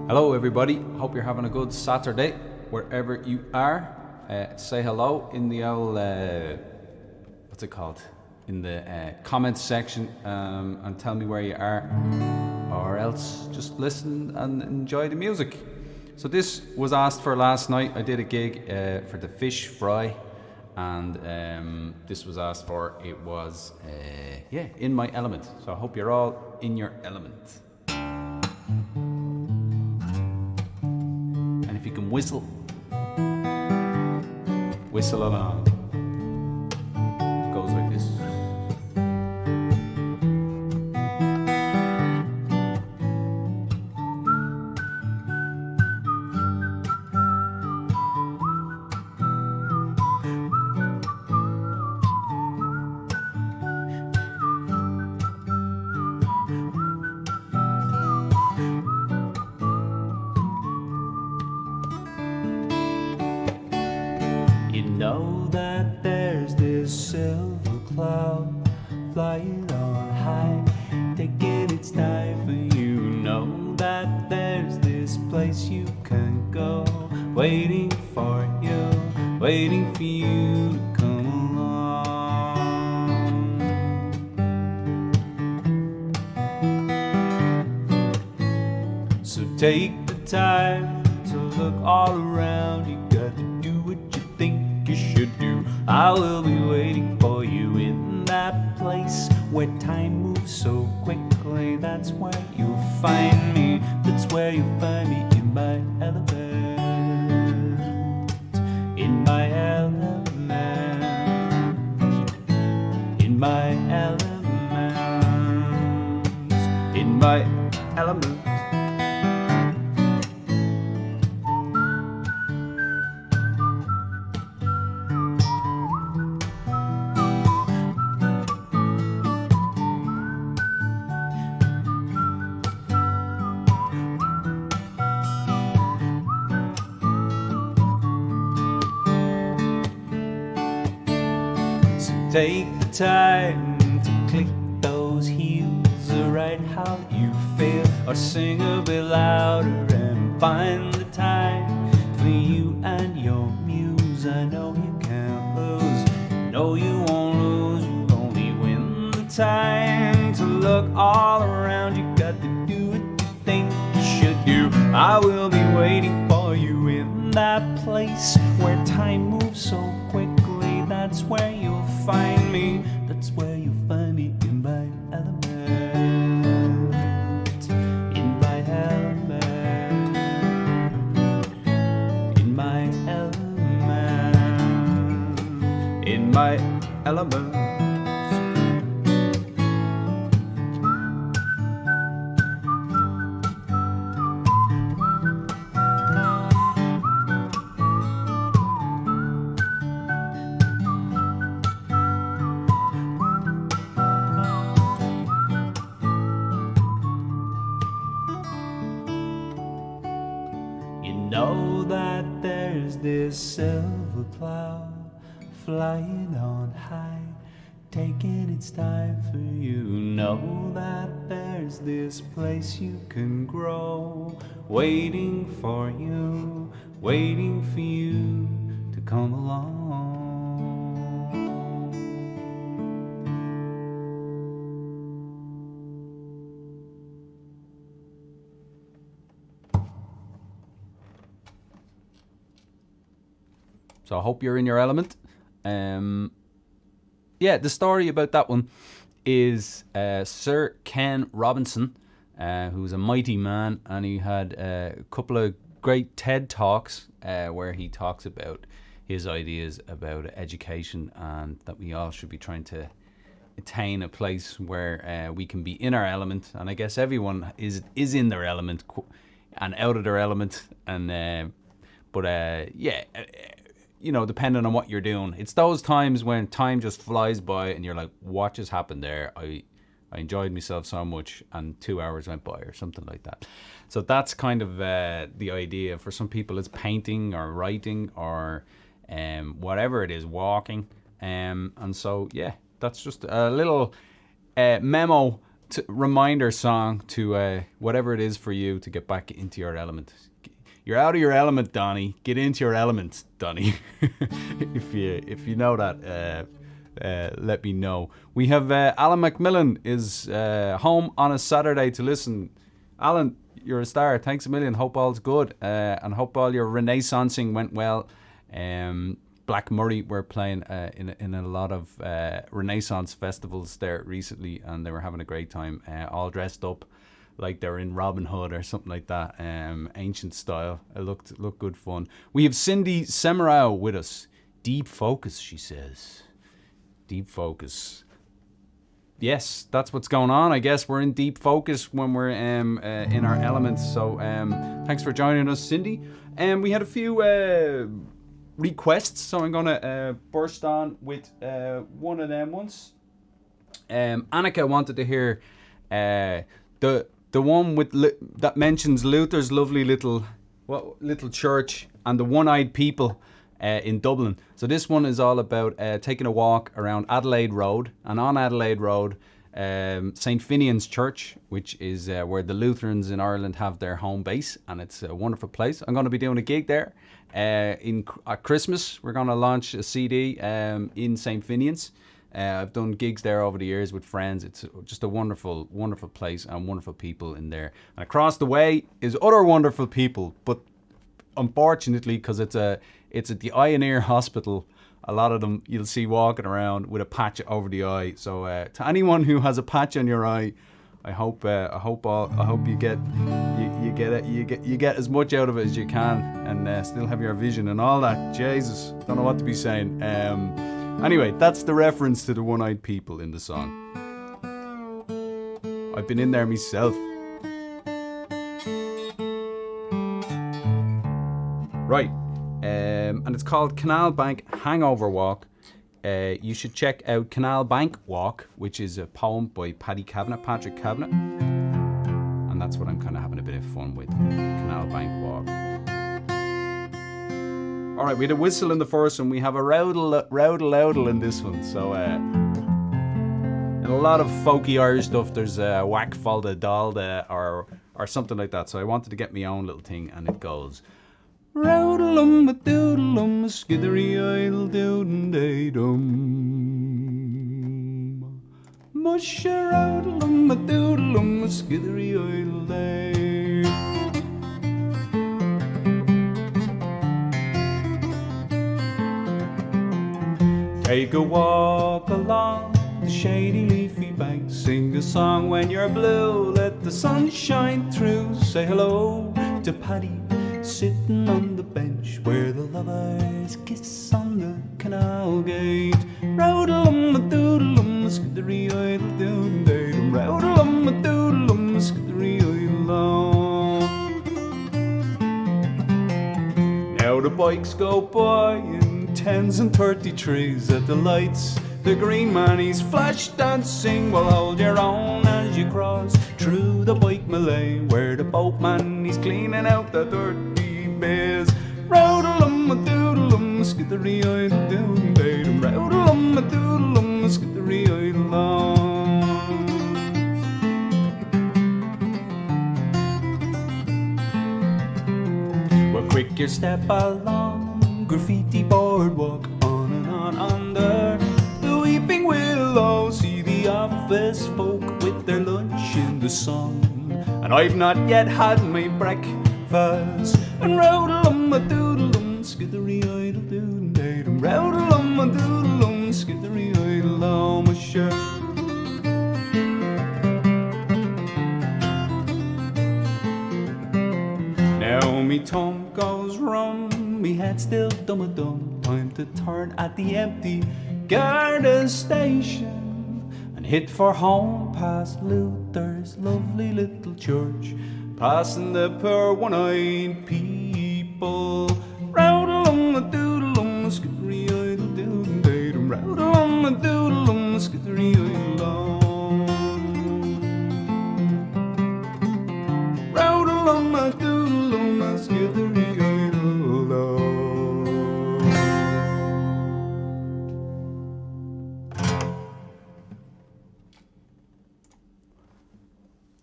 Hello everybody, hope you're having a good Saturday wherever you are. Say hello in the old, what's it called? In the comments section, and tell me where you are, or else just listen and enjoy the music. So this was asked for last night. I did a gig for the fish fry, and this was asked for. It was, In My Element. So I hope you're all in your element. And if you can whistle along. It goes like this. Know that there's this silver cloud flying on high, taking its time for you. Know that there's this place you can go, waiting for you to come along. So take the time to look all around. You got to do what you think you should do. I will be waiting for you in that place where time moves so quickly. That's where you'll find me. That's where you'll find me, in my element. In my element. In my element. In my element. Take the time to click those heels, or write how you feel, or sing a bit louder and find the time for you and your muse. I know you can't lose, no you won't lose, you only win the time to look all around. You got to do what you think you should do. I will be waiting for you in that place where time moves so quickly. That's where you'll find me. That's where you'll find me, in my element. In my element. In my element. In my element. Know that there's this silver cloud flying on high, taking its time for you. Know that there's this place you can grow, waiting for you to come along. So I hope you're in your element. The story about that one is Sir Ken Robinson, who's a mighty man, and he had a couple of great TED Talks where he talks about his ideas about education, and that we all should be trying to attain a place where we can be in our element. And I guess everyone is in their element and out of their element, and you know, depending on what you're doing. It's those times when time just flies by and you're like, what just happened there? I enjoyed myself so much and 2 hours went by, or something like that. So that's kind of the idea. For some people it's painting or writing or whatever it is, walking. And so, yeah, that's just a little memo reminder song to whatever it is for you to get back into your element. You're out of your element, Donny. Get into your element, Donny. if you know that, let me know. We have Alan McMillan is home on a Saturday to listen. Alan, you're a star. Thanks a million. Hope all's good, and hope all your renaissancing went well. Black Murray were playing in a lot of Renaissance festivals there recently, and they were having a great time, all dressed up like they're in Robin Hood or something like that, ancient style. It looked good fun. We have Cindy Semerau with us. Deep focus, she says. Deep focus. Yes, that's what's going on. I guess we're in deep focus when we're in our elements. So thanks for joining us, Cindy. We had a few requests, so I'm gonna burst on with one of them ones. Annika wanted to hear the one with that mentions Luther's lovely little church and the one-eyed people in Dublin. So this one is all about taking a walk around Adelaide Road, and on Adelaide Road, St. Finian's Church, which is where the Lutherans in Ireland have their home base, and it's a wonderful place. I'm going to be doing a gig there at Christmas. We're going to launch a CD in St. Finian's. I've done gigs there over the years with friends. It's just a wonderful, wonderful place and wonderful people in there. And across the way is other wonderful people, but unfortunately, because it's at the Eye and Ear Hospital, a lot of them you'll see walking around with a patch over the eye. So to anyone who has a patch on your eye, I hope you get as much out of it as you can, and still have your vision and all that. Jesus, don't know what to be saying. Anyway, that's the reference to the one-eyed people in the song. I've been in there myself. Right. And it's called Canal Bank Hangover Walk. You should check out Canal Bank Walk, which is a poem by Patrick Kavanagh. And that's what I'm kind of having a bit of fun with. Canal Bank Walk. All right, we had a whistle in the first one. We have a rowdle in this one. So, and a lot of folky Irish stuff. There's whack falda dalda or something like that. So I wanted to get my own little thing, and it goes. Rowdle-um, a doodle-um, a skithery-idle doodle-day-dum. Mush-a-rowdle-um, a doodle-um, a skithery-idle-day. Take a walk along the shady leafy bank. Sing a song when you're blue, let the sun shine through. Say hello to Paddy, sitting on the bench where the lovers kiss on the canal gate. Rowdle-um, a doodle-um, a skithery-idle-doom-day-dum. Rowdle-um, a doodle-um, a skithery-idle-dum. Now the bikes go by in 10s and 33s at the lights. The green man, he's flash dancing. Well, hold your own as you cross through the bike melee, where the boatman, he's cleaning out the dirty bays. Rowdle-um, a doodle-um, a skithery-idle-doom-day-dum. Rowdle-um, a doodle-um, a skithery-idle-dum. Well, quick your step along graffiti boardwalk, on and on under the weeping willow. See the office folk with their lunch in the sun, and I've not yet had my breakfast. And rowdle-um, a doodle-um, skithery-idle-doom-day-dum. Rowdle-um, a doodle-um, skithery-idle-dum. Sure. Now me tongue goes rum, me head still dumb-a-dum. Time to turn at the empty Garda station and hit for home past Luther's lovely little church, passing the poor one-eyed people. Rowdle-um, a doodle-um, a skithery-idle-doom-day-dum. Rowdle-um, a doodle-um, a skithery-idle-dum. Rowdle-um, a doodle-um, a skithery-idle-dum.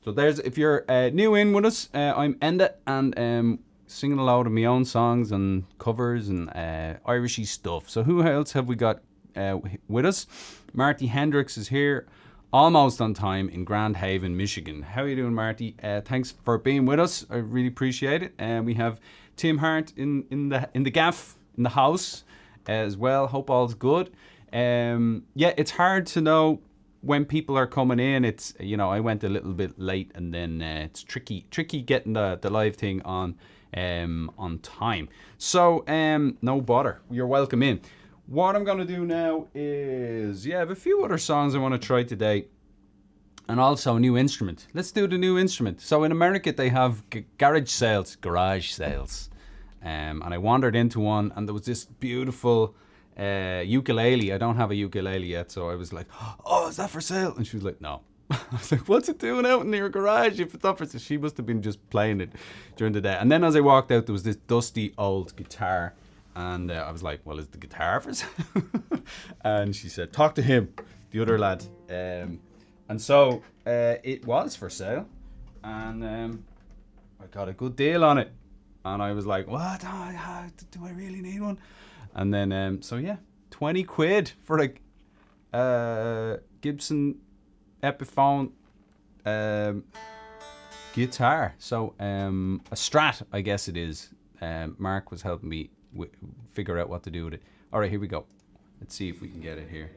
So there's, if you're new in with us, I'm Enda, and singing a load of my own songs and covers and Irishy stuff. So who else have we got with us? Marty Hendricks is here, almost on time in Grand Haven, Michigan. How are you doing, Marty? Thanks for being with us. I really appreciate it. And we have Tim Hart in the gaff in the house as well. Hope all's good. Yeah, it's hard to know when people are coming in. It's, you know, I went a little bit late, and then it's tricky getting the live thing on time. So no bother, you're welcome in. What I'm gonna do now is, I have a few other songs I want to try today, and also a new instrument. Let's do the new instrument. So in America they have garage sales, and I wandered into one, and there was this beautiful ukulele. I don't have a ukulele yet, so I was like, oh, is that for sale? And she was like, no. I was like, what's it doing out in your garage if it's not for sale? She must have been just playing it during the day. And then as I walked out, there was this dusty old guitar, and I was like, well, is the guitar for sale? And she said, talk to him, the other lad. And so it was for sale, and I got a good deal on it. And I was like, what? Do I really need one? And then, so yeah, 20 quid for a Gibson Epiphone guitar. So a Strat, I guess it is. Mark was helping me figure out what to do with it. All right, here we go. Let's see if we can get it here.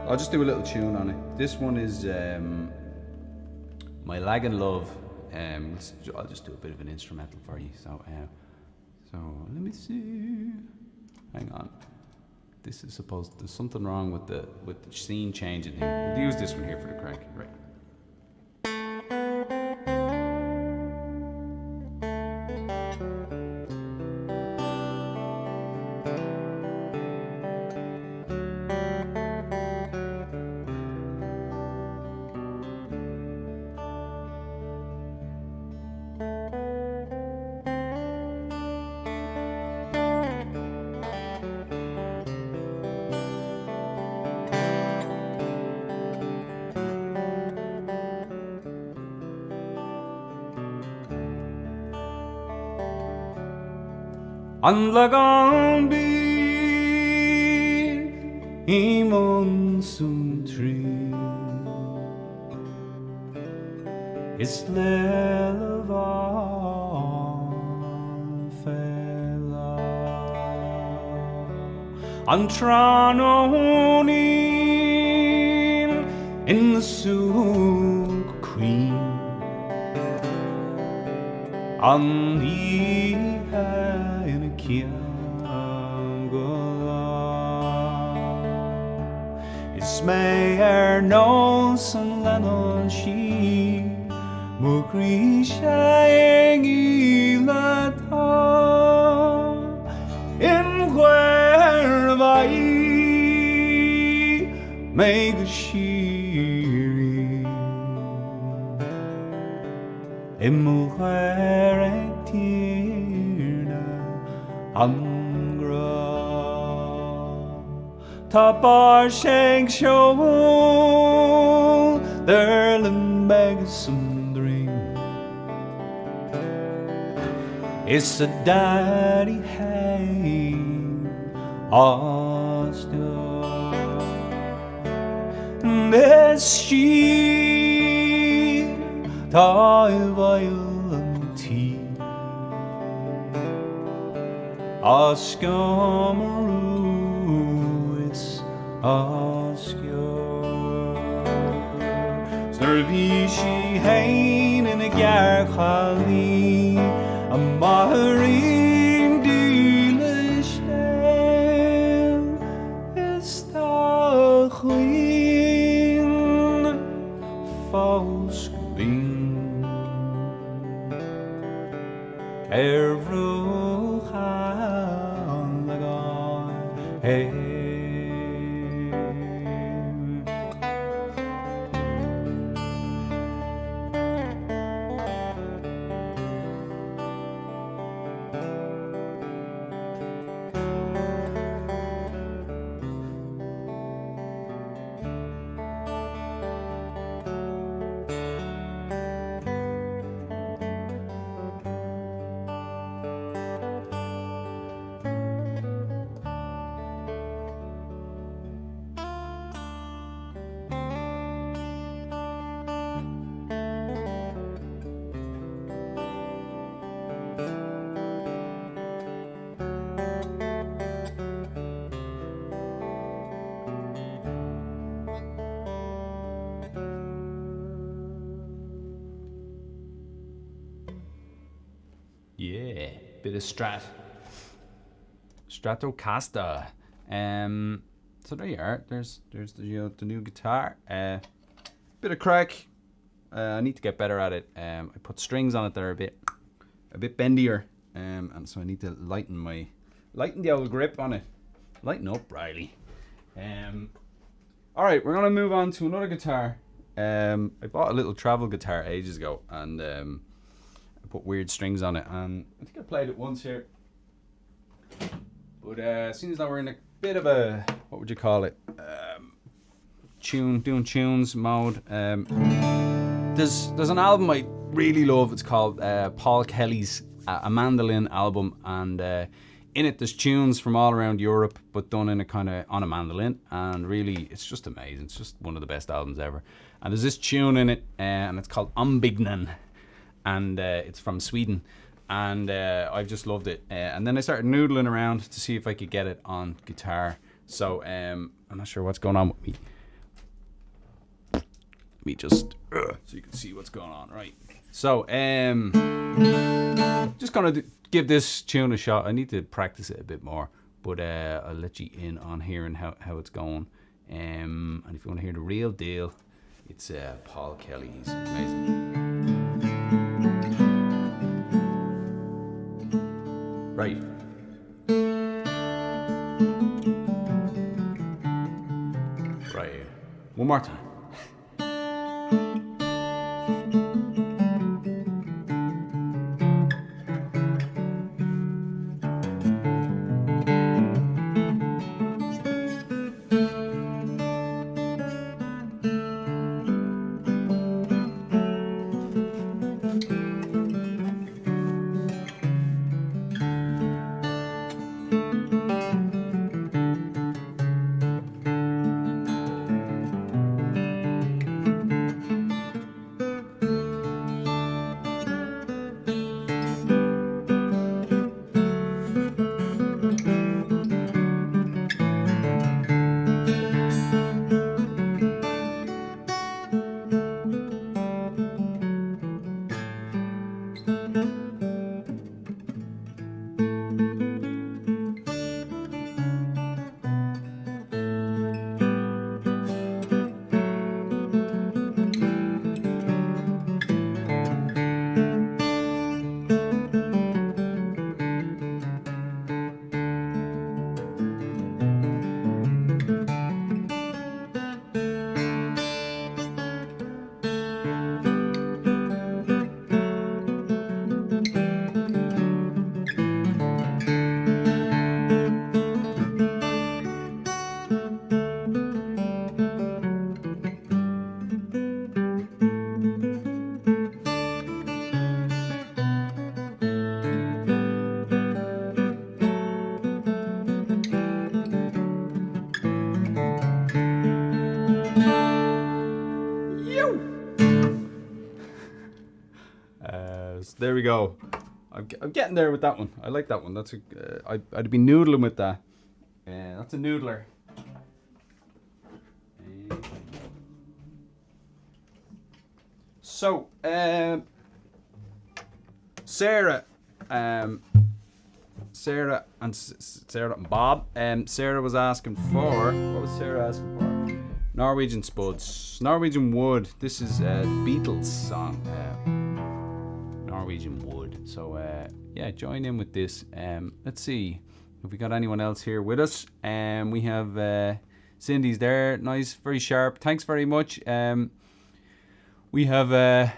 I'll just do a little tune on it. This one is My Lagán Love. I'll just do a bit of an instrumental for you. So let me see. Hang on. This is supposed to, there's something wrong with the scene changing here. We'll use this one here for the crack. Right. An Lagán bí í monsun trí is le bhán fella an trónín in the súg queen an is me nos an lenon she mugri shang ilata in where vai meg shiri in where Angra Tapar Shank Show Derlin Megasum Dream It's a daddy hang Oscar This she tie violent tea Oscamaru, it's Oscar. Snurvishi hain in a garchali, a maharim dilishem, is tachlin, fauskbin, Hey. Yeah, bit of Stratocaster. So there you are. There's the new guitar. Bit of crack. I need to get better at it. I put strings on it that are a bit bendier, and so I need to lighten the old grip on it. Lighten up, Reilly. All right, we're gonna move on to another guitar. I bought a little travel guitar ages ago, and I put weird strings on it, and I think I played it once here. But seeing as though we're in a bit of a, what would you call it, doing tunes mode. There's an album I really love. It's called Paul Kelly's a mandolin album, and in it there's tunes from all around Europe, but done in a kind of on a mandolin, and really it's just amazing. It's just one of the best albums ever. And there's this tune in it, and it's called Ombygden, and it's from Sweden, and I've just loved it. And then I started noodling around to see if I could get it on guitar. So I'm not sure what's going on with me. Me just so you can see what's going on, right? So just gonna give this tune a shot. I need to practice it a bit more, but I'll let you in on hearing how it's going. And if you want to hear the real deal, it's Paul Kelly. He's amazing. Right. Right here. One more time. There we go. I'm getting there with that one. I like that one. That's I'd be noodling with that. That's a noodler. So Sarah and Bob. Sarah was asking for, what was Sarah asking for? Norwegian Wood. This is the Beatles song. Norwegian Wood. So yeah, join in with this. Let's see if we got anyone else here with us. We have Cindy's there, nice, very sharp. Thanks very much. We have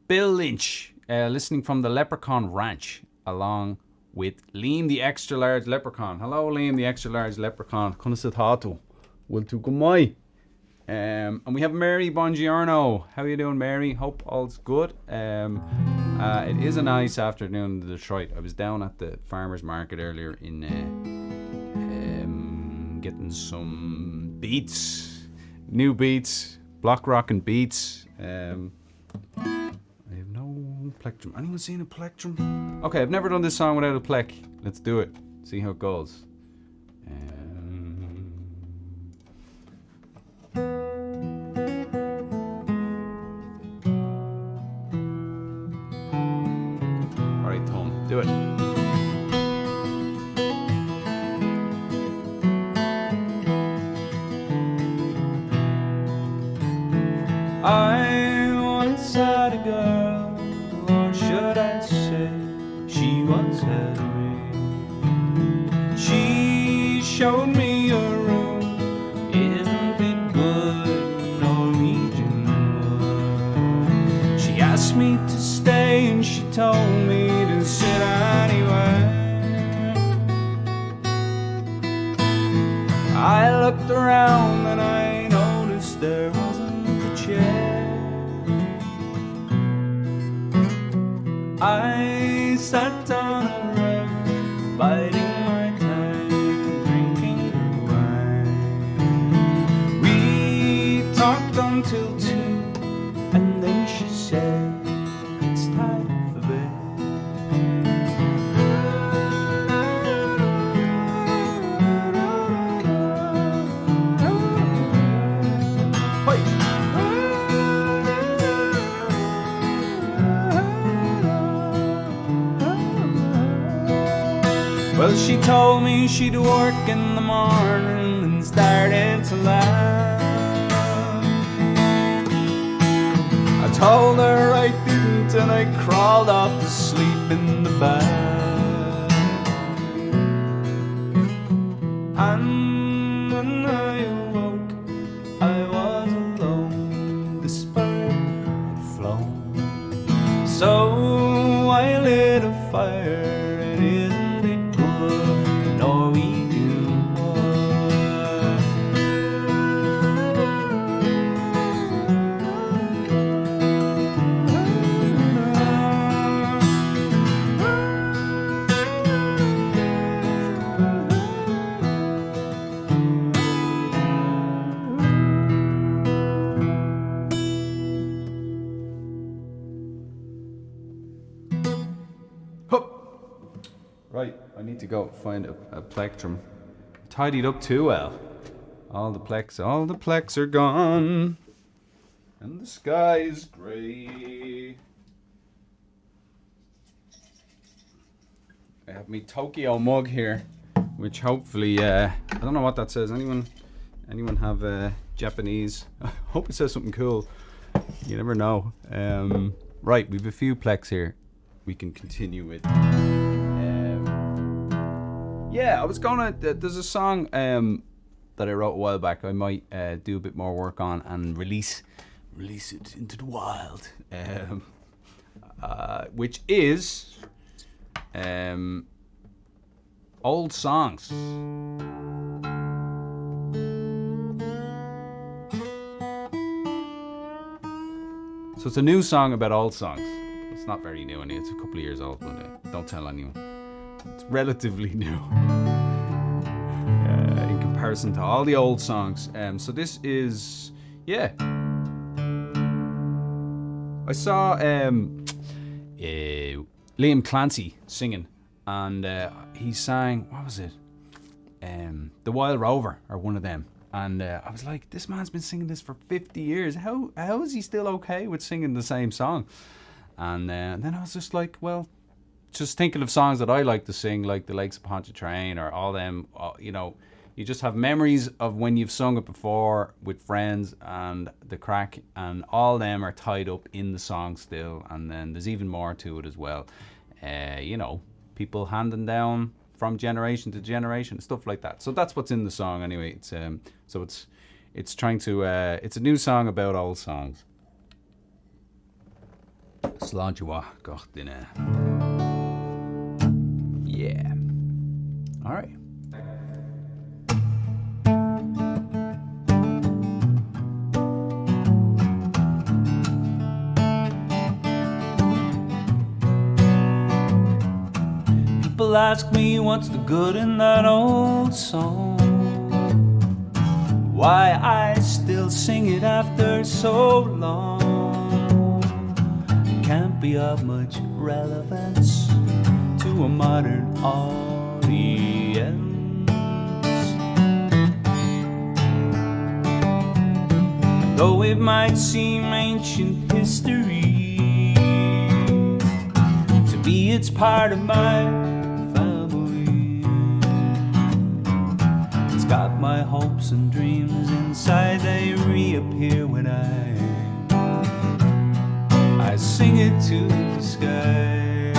Bill Lynch listening from the Leprechaun Ranch, along with Liam the Extra Large Leprechaun. Hello, Liam the Extra Large Leprechaun. Kunasatatu. Will to gumai. And we have Mary Bongiorno. How are you doing, Mary? Hope all's good. It is a nice afternoon in Detroit. I was down at the farmers market earlier in getting some beets, new beets, block rocking beets. I have no plectrum. Anyone seen a plectrum? Okay, I've never done this song without a plec. Let's do it. See how it goes. Alright, Tom. Do it. I once had a girl, or should I say, she once had me. She showed me a room, isn't it good, Norwegian Wood? She asked me to stay and she told me to sit anywhere. I looked around and I noticed there wasn't a chair. I sat on a rug, biding my time, drinking the wine. We talked until 2, and then she said, it's time for bed. Well, she told me she'd work in the morning and started to laugh. I told her I didn't and I crawled off to sleep in the bath. And when I awoke, I was alone, the spark had flown. So I lit a fire. Right, I need to go find a plectrum. Tidied up too well. All the plex are gone. And the sky is grey. I have me Tokyo mug here, which hopefully, I don't know what that says. Anyone have Japanese? I hope it says something cool. You never know. Right, we've a few plex here. We can continue with. Yeah, I was gonna. There's a song that I wrote a while back. I might do a bit more work on and release it into the wild. Which is old songs. So it's a new song about old songs. It's not very new anyway. It's a couple of years old, but don't tell anyone. It's relatively new in comparison to all the old songs. So this is, yeah. I saw Liam Clancy singing, and he sang, what was it? The Wild Rover, or one of them. And I was like, this man's been singing this for 50 years. How is he still okay with singing the same song? And then I was just like, well, just thinking of songs that I like to sing, like The Lakes Upon the Train, or all them, you know, you just have memories of when you've sung it before with friends and the crack, and all them are tied up in the song still. And then there's even more to it as well. You know, people handing down from generation to generation, stuff like that. So that's what's in the song anyway. It's so it's trying to it's a new song about old songs. Sláinte gach duine. Yeah. All right. People ask me what's the good in that old song, why I still sing it after so long. It can't be of much relevance to a modern audience. Though it might seem ancient history, to me it's part of my family. It's got my hopes and dreams inside, they reappear when I sing it to the sky.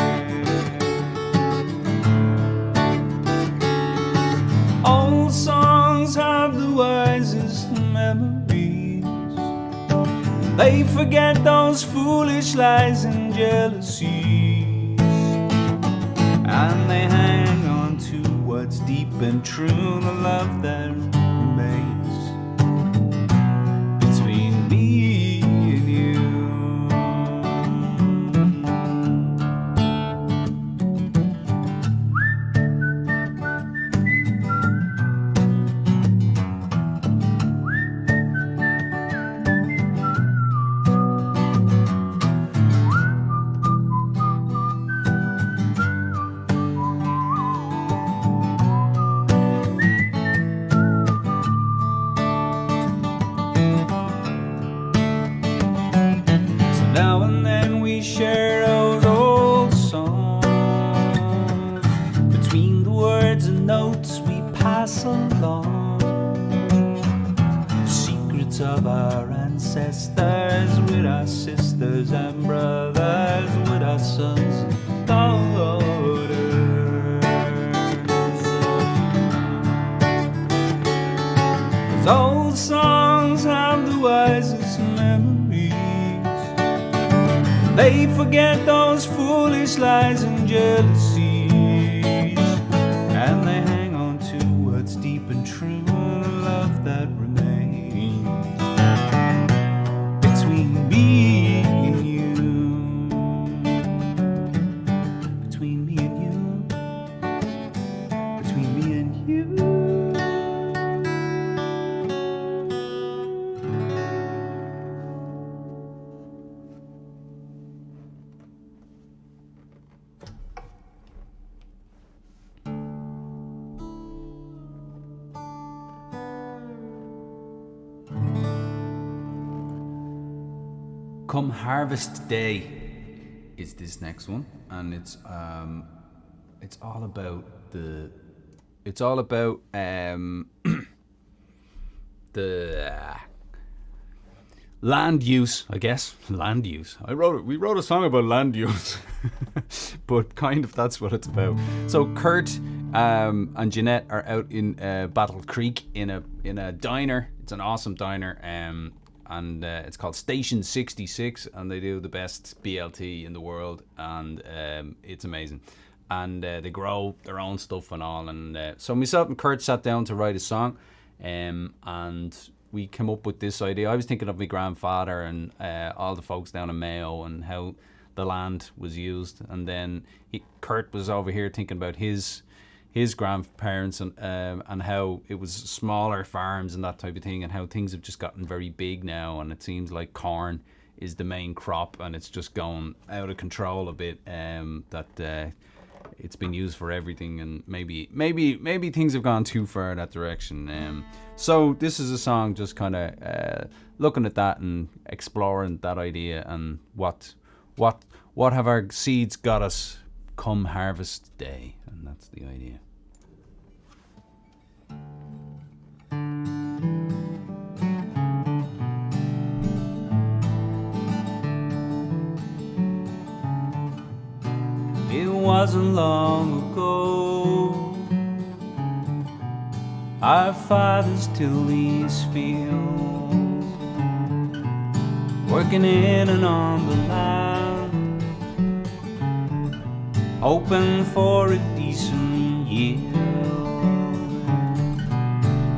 Old songs have the wisest memories. They forget those foolish lies and jealousies, and they hang on to what's deep and true, the love that remains between me and you. Now and then we share those old songs. Between the words and notes we pass along secrets of our ancestors with our sisters and brothers, with our sons and daughters. 'Cause old songs have the wisest memories. They forget those foolish lies and jealousies, and they hang on to what's deep and true, the love that remains between me and you. Between me and you. Between me and you. Come Harvest Day is this next one, and it's all about the land use, I guess. Land use. We wrote a song about land use, but kind of that's what it's about. So Kurt and Jeanette are out in Battle Creek in a diner. It's an awesome diner, and it's called Station 66, and they do the best BLT in the world, and it's amazing. And they grow their own stuff and all. And so myself and Kurt sat down to write a song, and we came up with this idea. I was thinking of my grandfather and all the folks down in Mayo and how the land was used, and then Kurt was over here thinking about his grandparents and how it was smaller farms and that type of thing, and how things have just gotten very big now, and it seems like corn is the main crop, and it's just going out of control a bit. That it's been used for everything, and maybe things have gone too far in that direction. So this is a song just kind of looking at that and exploring that idea, and what have our seeds got us come harvest day, and that's the idea. It wasn't long ago our fathers tilled these fields, working in and on the land, hoping for a decent yield.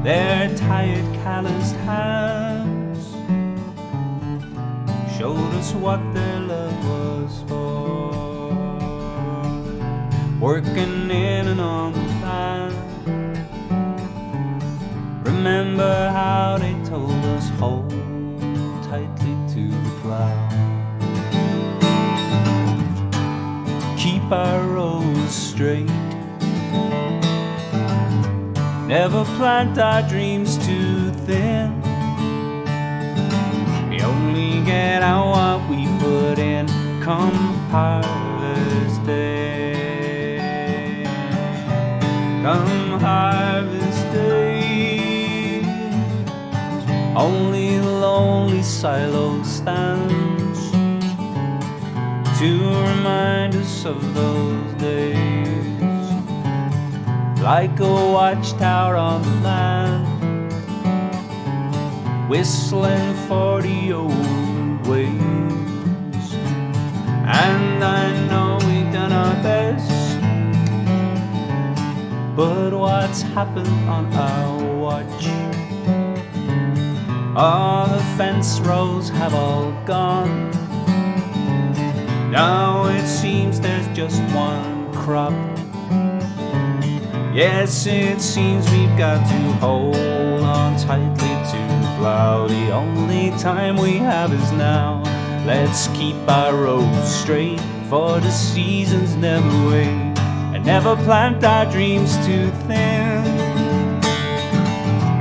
Their tired, calloused hands showed us what their love was for, working in and on the land. Remember how they told us, hold tightly to the plow, to keep our rows straight, never plant our dreams too thin. We only get out what we put in come harvest day. Come harvest day, only the lonely silo stands to remind us of those days, like a watchtower on the land, whistling for the old ways. And I know we've done our best, but what's happened on our watch? All the fence rows have all gone. Now it seems there's just one crop. Yes, it seems we've got to hold on tightly to the plow. The only time we have is now. Let's keep our roads straight, for the seasons never wait, and never plant our dreams too thin.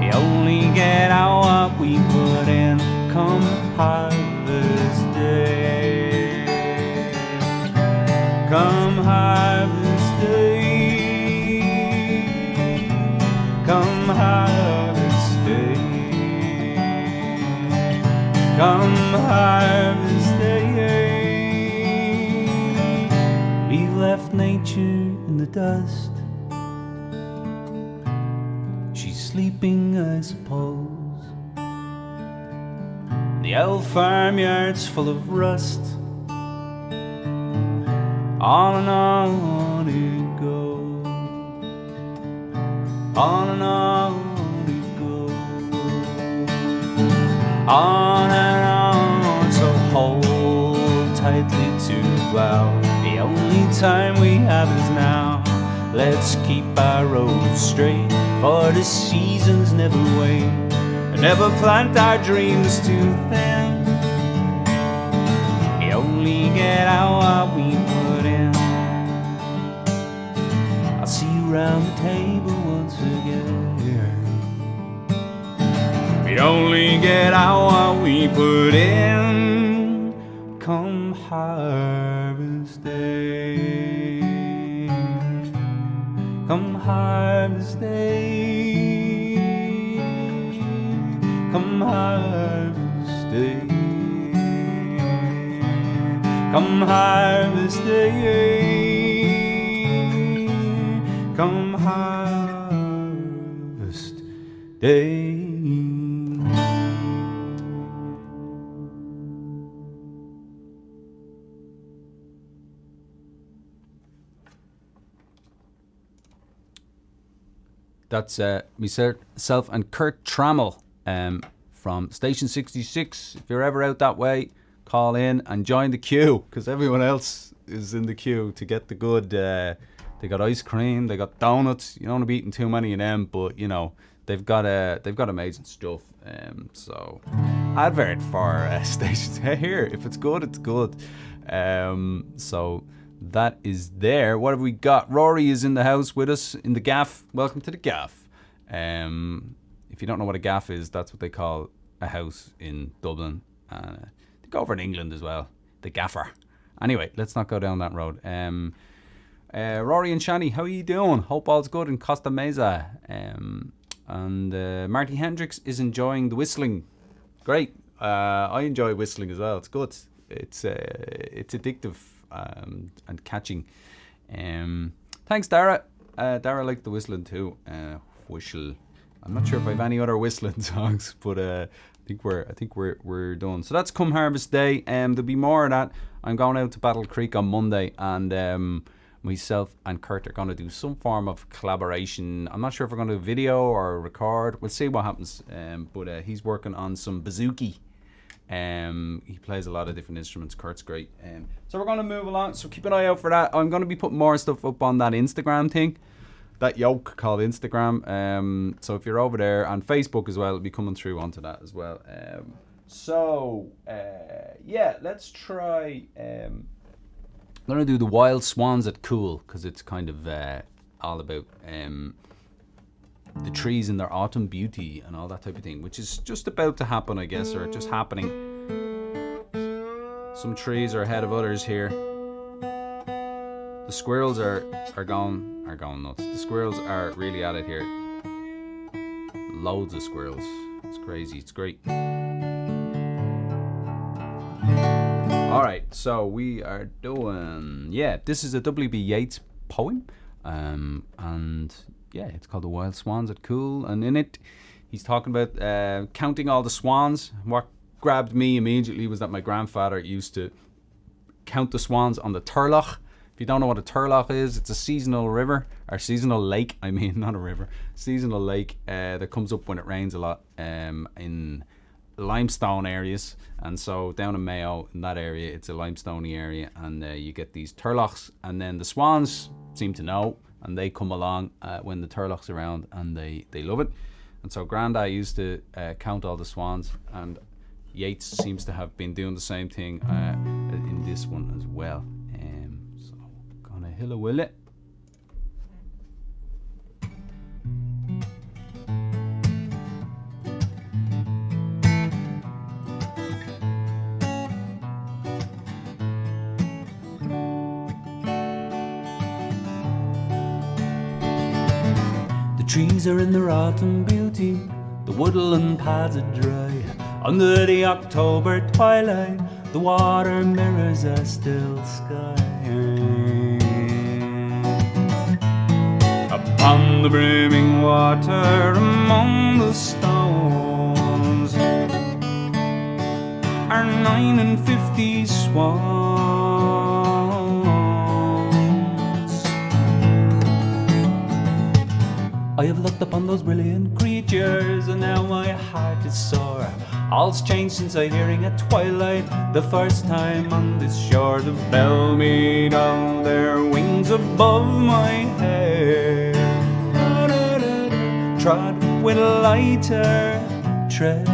We only get out what we put in come harvest day. Come harvest day, come harvest day, come harvest day. We've left nature in the dust. She's sleeping, I suppose. The old farmyard's full of rust. On and on it goes, on and on it goes, on and on. So hold tightly to the plow. The only time we have is now. Let's keep our roads straight, for the seasons never wait, and never plant our dreams too thin. We only get out what we put in. I'll see you round the table once again. We only get out what we put in come harvest day. Come harvest day, come harvest day, come harvest day, come harvest day. That's myself and Kurt Trammell from Station 66. If you're ever out that way, call in and join the queue, because everyone else is in the queue to get the good. They got ice cream, they got donuts. You don't want to be eating too many of them, but you know they've got amazing stuff. So advert for stations here. If it's good, it's good. So that is there. What have we got? Rory is in the house with us in the gaff. Welcome to the gaff. If you don't know what a gaff is, that's what they call a house in Dublin. I think over in England as well. The gaffer. Anyway, let's not go down that road. Rory and Shani, how are you doing? Hope all's good in Costa Mesa. And Marty Hendricks is enjoying the whistling. Great. I enjoy whistling as well. It's good. It's addictive. And catching. Thanks, Dara. Dara liked the whistling too. Whistle. I'm not sure if I have any other whistling songs, but I think we're done. So that's come harvest day. There'll be more of that. I'm going out to Battle Creek on Monday, and myself and Kurt are going to do some form of collaboration. I'm not sure if we're going to do video or record. We'll see what happens. But he's working on some bouzouki. He plays a lot of different instruments. Kurt's great. So we're going to move along, so keep an eye out for that. I'm going to be putting more stuff up on that Instagram thing, that yoke called Instagram. So if you're over there, and Facebook as well, it'll be coming through onto that as well. Yeah, let's try. I'm going to do the Wild Swans at Coole, because it's kind of all about the trees in their autumn beauty and all that type of thing, which is just about to happen, I guess, or just happening. Some trees are ahead of others here. The squirrels are going nuts. The squirrels are really at it here. Loads of squirrels. It's crazy. It's great. All right, so we are doing. Yeah, this is a W.B. Yeats poem, and yeah, it's called "The Wild Swans at Coole," and in it, he's talking about counting all the swans. What grabbed me immediately was that my grandfather used to count the swans on the Turlough. If you don't know what a Turlough is, it's a seasonal river, or seasonal lake, I mean, not a river, seasonal lake that comes up when it rains a lot in limestone areas. And so down in Mayo, in that area, it's a limestoney area, and you get these Turloughs, and then the swans seem to know, and they come along when the Turlough's around, and they love it. And so Grandad used to count all the swans, and Yeats seems to have been doing the same thing in this one as well. So gonna hilla will it. The trees are in their autumn beauty, the woodland paths are dry. Under the October twilight, the water mirrors a still sky. Upon the brimming water, among the stones, are 59 swans. I have looked upon those brilliant creatures, and now my heart is sore. All's changed since I hearing at twilight, the first time on this shore. The bell made all their wings above my head, trod with a lighter tread.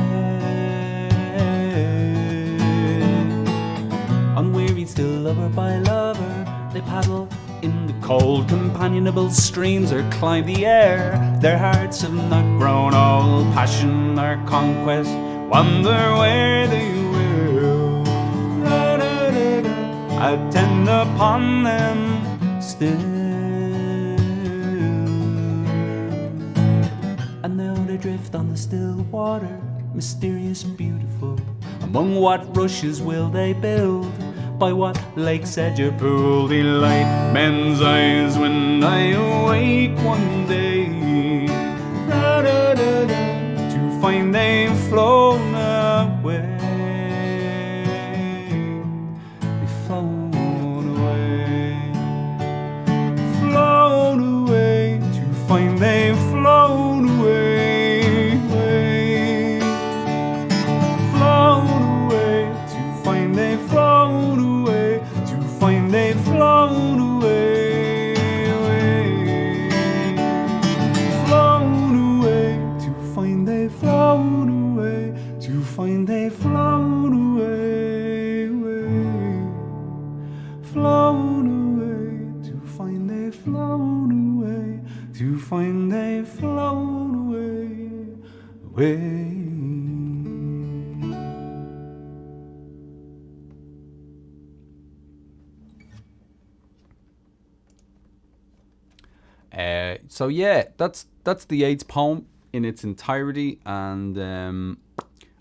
Unwearied still, lover by lover, they paddle in the cold, companionable streams, or climb the air. Their hearts have not grown old, passion or conquest, wonder where they will. Attend upon them still. And now they drift on the still water, mysterious, beautiful. Among what rushes will they build? By what lake's edge or pool delight men's eyes when I awake one day, to find they've flown away. They've flown away, flown away, to find they've flown away, flown away, to find they've flown away, to find they've flown away. Flown away, to find they've flown away, flown away, to find they've flown away, to find they've flown away. So yeah, that's the Yeats poem in its entirety, and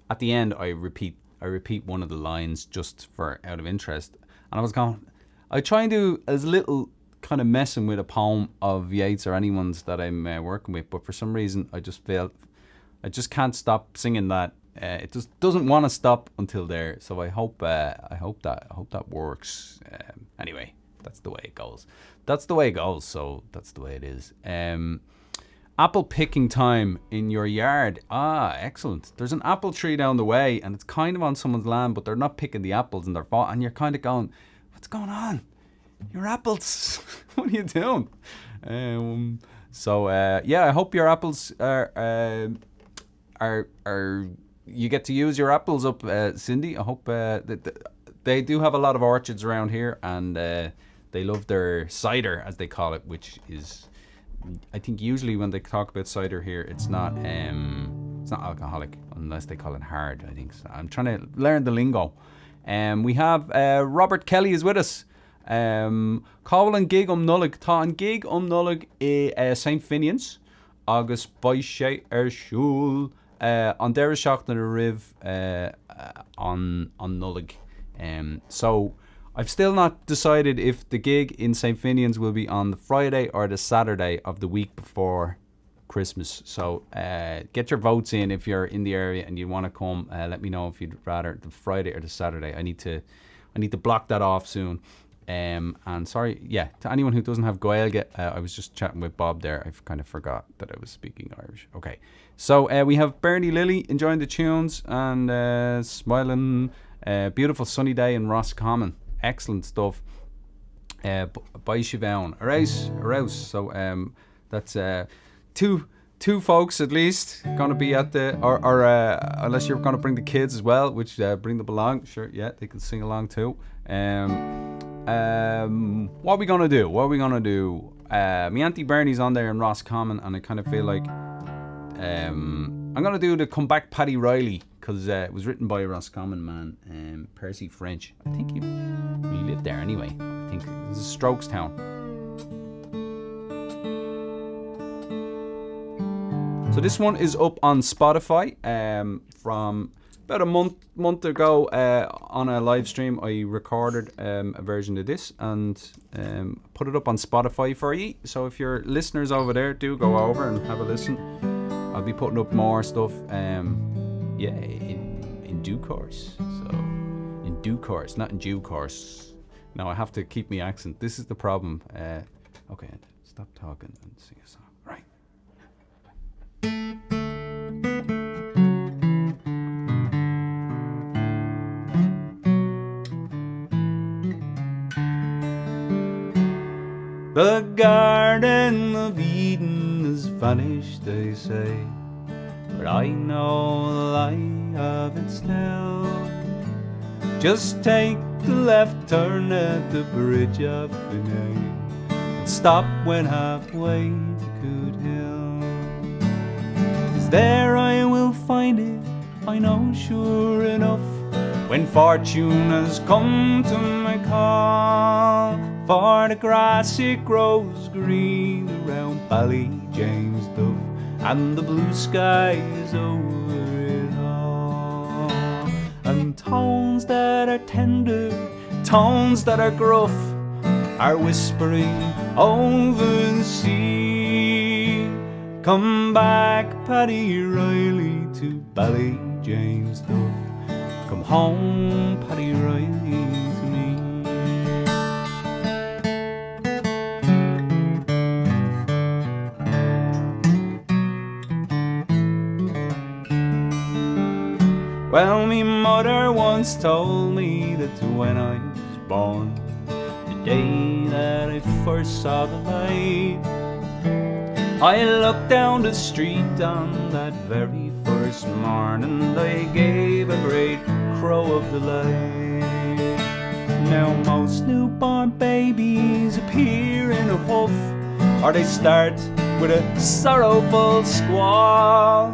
at the end I repeat one of the lines just for out of interest. And I try and do as little kind of messing with a poem of Yeats or anyone's that I'm working with, but for some reason I just can't stop singing that. It just doesn't want to stop until there. So I hope that works. Anyway, that's the way it goes. So that's the way it is. Apple picking time in your yard. Ah, excellent. There's an apple tree down the way, and it's kind of on someone's land, but they're not picking the apples, and and you're kind of going, "What's going on? Your apples? What are you doing?" Yeah, I hope your apples are you get to use your apples up, Cindy. I hope that they do have a lot of orchards around here, and they love their cider, as they call it, which is, I think usually when they talk about cider here, it's not alcoholic unless they call it hard. I think so. I'm trying to learn the lingo. We have Robert Kelly is with us, Coole an gig Nullig. Tá an gig Nullig I St. Finian's. Agus baise Siúl. An deir seach na ribh on Nullig. So I've still not decided if the gig in St. Finian's will be on the Friday or the Saturday of the week before Christmas. So get your votes in if you're in the area and you want to come. Let me know if you'd rather the Friday or the Saturday. I need to block that off soon. And sorry, to anyone who doesn't have Gaeilge, I was just chatting with Bob there. I kind of forgot that I was speaking Irish. Okay, so we have Bernie Lilly enjoying the tunes and smiling. Beautiful sunny day in Roscommon. Excellent stuff. By Siobhan. Arouse. So that's two folks at least gonna be at the or unless you're gonna bring the kids as well, which bring them along. Sure, yeah, they can sing along too. What are we gonna do? My Auntie Bernie's on there in Roscommon, and I kind of feel like I'm gonna do the Comeback Paddy Reilly, because it was written by a Roscommon man, Percy French. I think he lived there anyway. I think this is Strokes Town. So this one is up on Spotify from about a month ago on a live stream. I recorded a version of this and put it up on Spotify for you. So if you're listeners over there, do go over and have a listen. I'll be putting up more stuff in due course. So in due course, not in due course. No, I have to keep my accent. This is the problem. Okay, stop talking and sing a song. Right. The Garden of Eden has vanished, they say, but I know the lie of it still. Just take the left turn at the bridge of Venmo and stop when halfway to Coole. 'Cause there I will find it, I know sure enough, when fortune has come to my call. For the grass it grows green around Ballyjamesduff, and the blue sky is over it all. And tones that are tender, tones that are gruff, are whispering over the sea. Come back, Paddy Reilly, to Ballyjamesduff. Come home, Paddy Reilly, to me. Well, me mother once told me that when I was born, the day that I first saw the light, I looked down the street on that very first morning, and I gave a great crow of delight. Now most newborn babies appear in a huff, or they start with a sorrowful squall.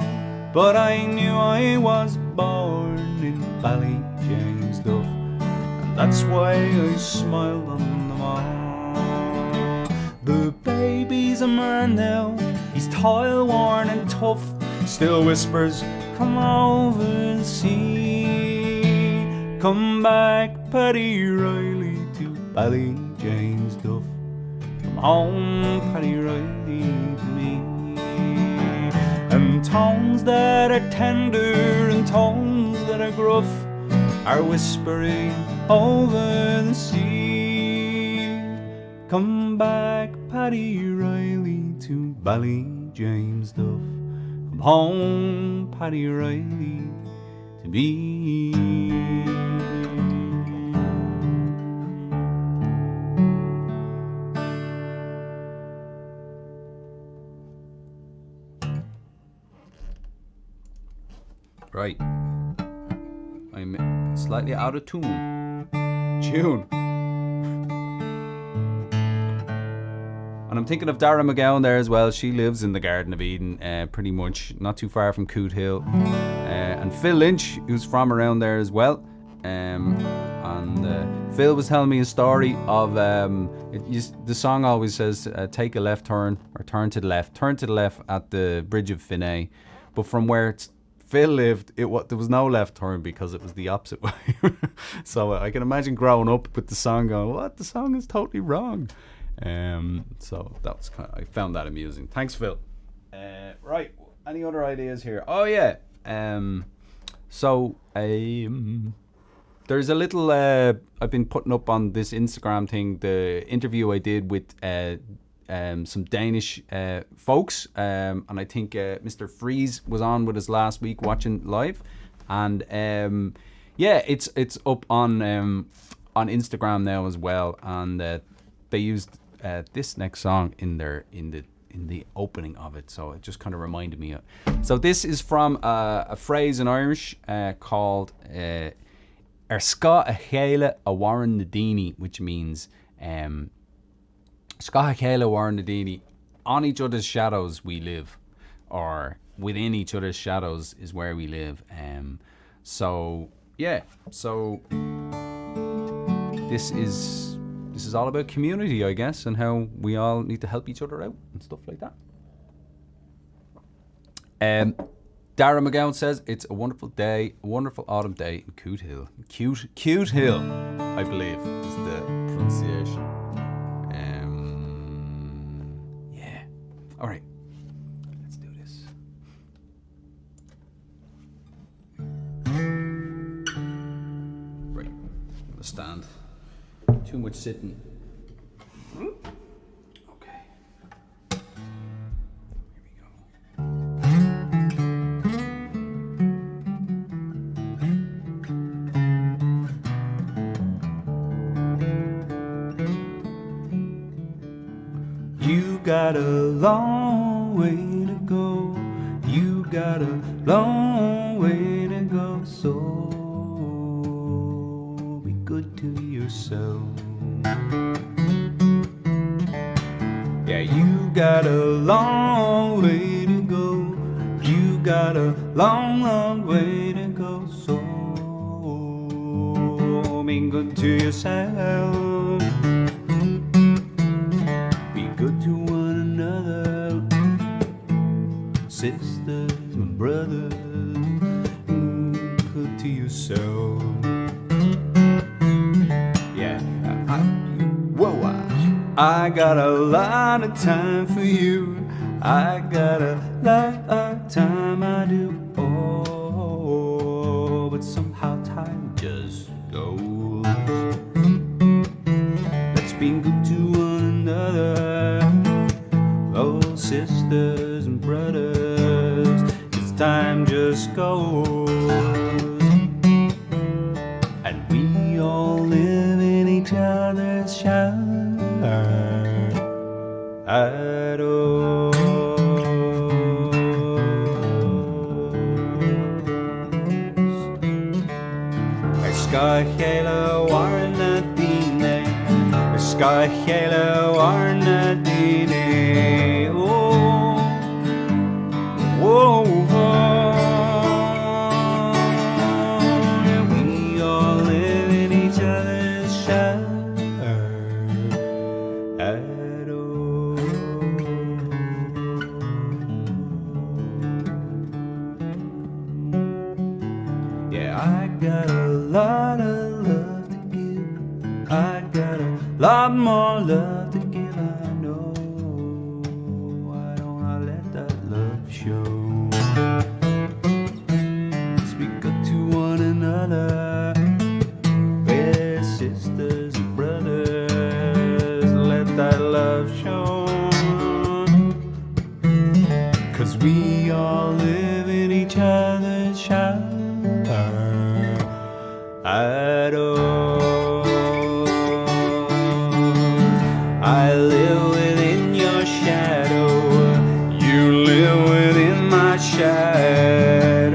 But I knew I was born in Ballyjamesduff, and that's why I smiled on them all. The baby's a man now, he's toil-worn and tough, still whispers, come over and see. Come back, Paddy Reilly, to Ballyjamesduff. Come home, Paddy Reilly, to me. And tones that are tender and tones that are gruff are whispering over the sea. Come back, Paddy Reilly, to Ballyjamesduff. Come home, Paddy Reilly, to me. Right. I'm slightly out of tune. And I'm thinking of Dara McGowan there as well. She lives in the Garden of Eden, pretty much not too far from Coole. And Phil Lynch, who's from around there as well. And Phil was telling me a story of the song always says take a left turn or turn to the left at the bridge of Finney, but from where Phil lived, there was no left turn because it was the opposite way. So I can imagine growing up with the song going, what, the song is totally wrong. So that was I found that amusing. Thanks, Phil. Right, any other ideas here? Oh yeah. There's a little I've been putting up on this Instagram thing, the interview I did with some Danish folks, and I think Mr. Freeze was on with us last week watching live, and it's up on Instagram now as well, and they used this next song in the opening of it, so it just kind of reminded me. So this is from a phrase in Irish called Sca a chéile a Warren Nadini, which means Sca a chéile Warren Nadini, on each other's shadows we live, or within each other's shadows is where we live. So this is all about community, I guess, and how we all need to help each other out and stuff like that. Dara McGowan says, it's a wonderful day, a wonderful autumn day in Cute Hill. Cute Hill, I believe, is the pronunciation. Yeah. All right. Let's do this. Right. I'm going to stand. Too much sitting. Okay. You got a long way to go. You got a long way to go. So be good to yourself. Yeah, you got a long way to go. You got a long, long way to go. So be good to yourself. Be good to one another. Sisters and brothers. Good to yourself. Yeah. I got a lot of time for you. I got a lot of time, I do. Oh, but somehow time just goes. Let's be good to one another. Oh, sisters and brothers, 'cause time just goes. And we all live in each other's shadows. Sca chéile Warren Nadini, Sca chéile Warren Nadini. Oh, whoa, whoa. We all live in each other's shadows. I got a lot of love to give. I got a lot more love to give. I know. Why don't I let that love show? Let's be good to one another. We're sisters and brothers. Let that love show. 'Cause we all live in each other's shadows. I live within your shadow. You live within my shadow.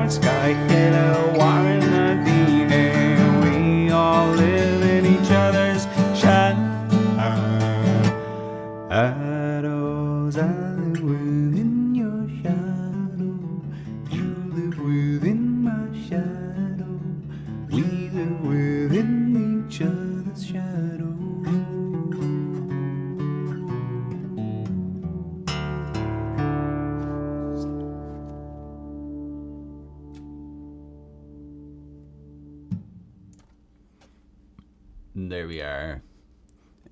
Sky Killer, Warren Nadine. We all live in each other's shadows. I live within your shadow. You live within my shadow.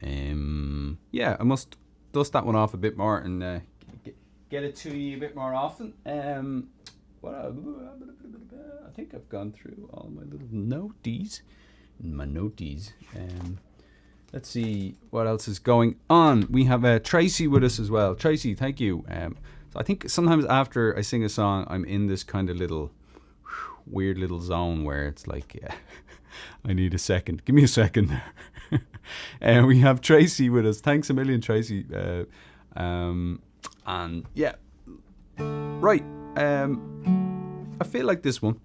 Yeah, I must dust that one off a bit more and get it to you a bit more often. What I think I've gone through all my little noties. Let's see what else is going on. We have Tracy with us as well. Tracy, thank you. So I think sometimes after I sing a song, I'm in this kind of little weird little zone where it's like, I need a second. Give me a second there. And we have Tracy with us. Thanks a million, Tracy. And yeah, right. I feel like this one.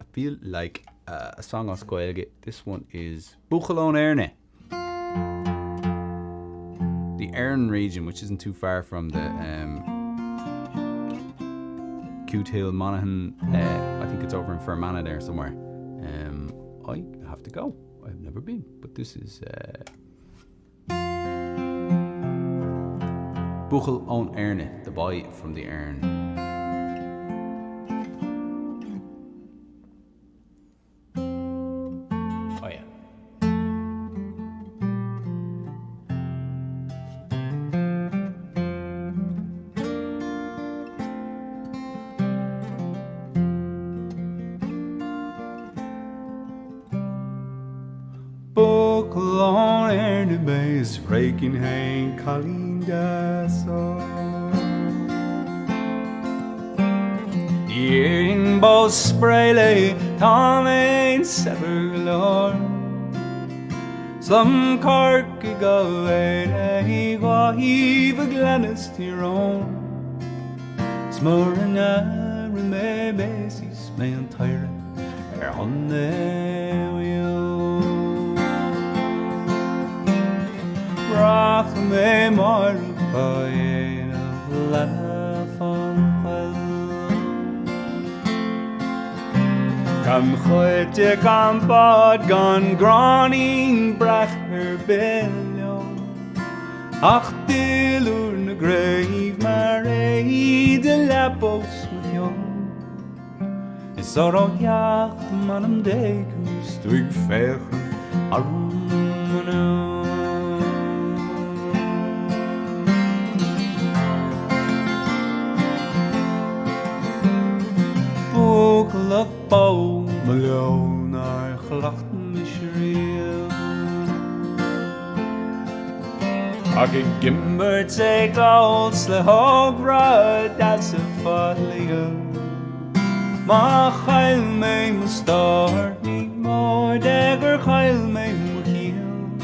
I feel like a song on Scoilge. This one is Cuir An, the Ern region, which isn't too far from the Cute Hill, Monaghan. I think it's over in Fermanagh there somewhere. I have to go. I've never been, but this is Cuir An, the boy from the Ern. Oh yeah. Buckle An is breaking hang Kalinda so in both sprayle Tom ain't sever galore some cork go away go heave a glennis tyrone smurna reme basis man tire on the Rach me mar pain la van Kam heute kam bad gan groning brach her bello Ach dilur na grave mar de lapos with young Is sorrow jacht manam dekus duig fechen armano Look bow Malone naar gelachten misriel Ag a gimmer take old le hog rod that's a fadliga Ma chail me mustar ni more dagger chail me mukiel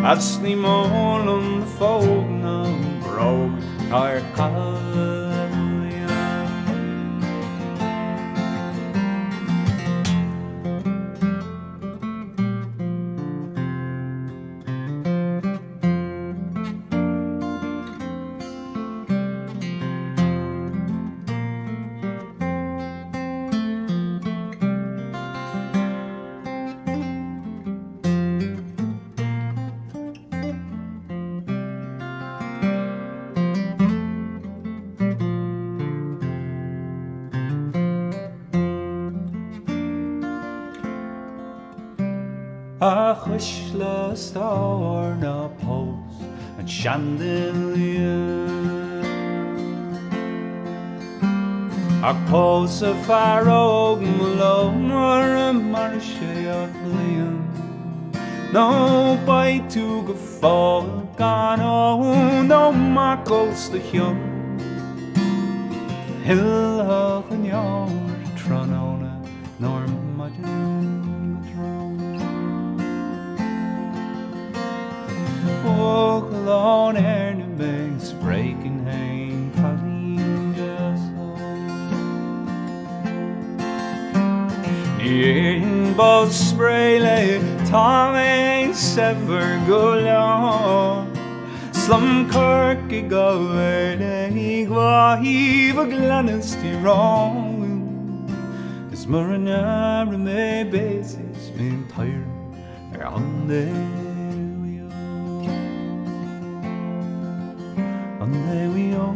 That's ni more on the folk na broke our call A chuisle star na post and chandelier A post a farog malone or a marche of liam No bite to go fall gone oh no marcos the hum Hill of an yard tronona nor madden Cuir An is breaking hang Kalinga In both sprayle Tom ain't sever gulon Slum kirky go away Go heave a glennis tyrone Is Murana reme basis min tire on the And there we are.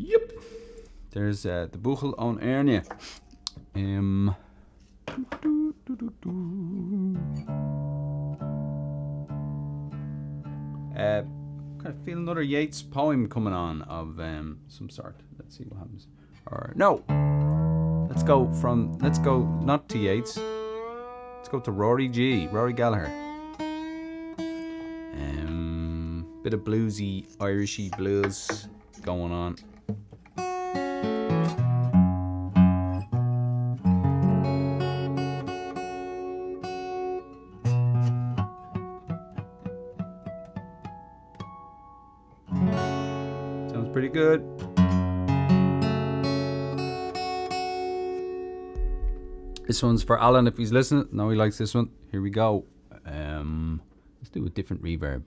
Yep. There's the Buchel on Ernia. Kind of feel another Yeats poem coming on of some sort. Let's see what happens. Or no, let's go not to Yeats. Let's go to Rory Gallagher. Bit of bluesy, Irishy blues going on. Sounds pretty good. This one's for Alan if he's listening. No, he likes this one. Here we go. Let's do a different reverb.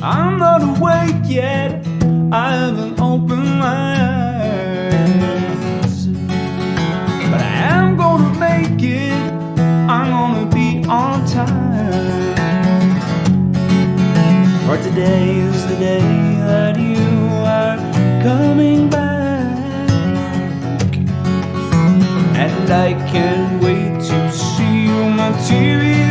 I'm not awake yet, I haven't opened my eyes, but I am gonna make it, I'm gonna be on time. For today is the day that you are coming back, and I can't wait to see you materialize.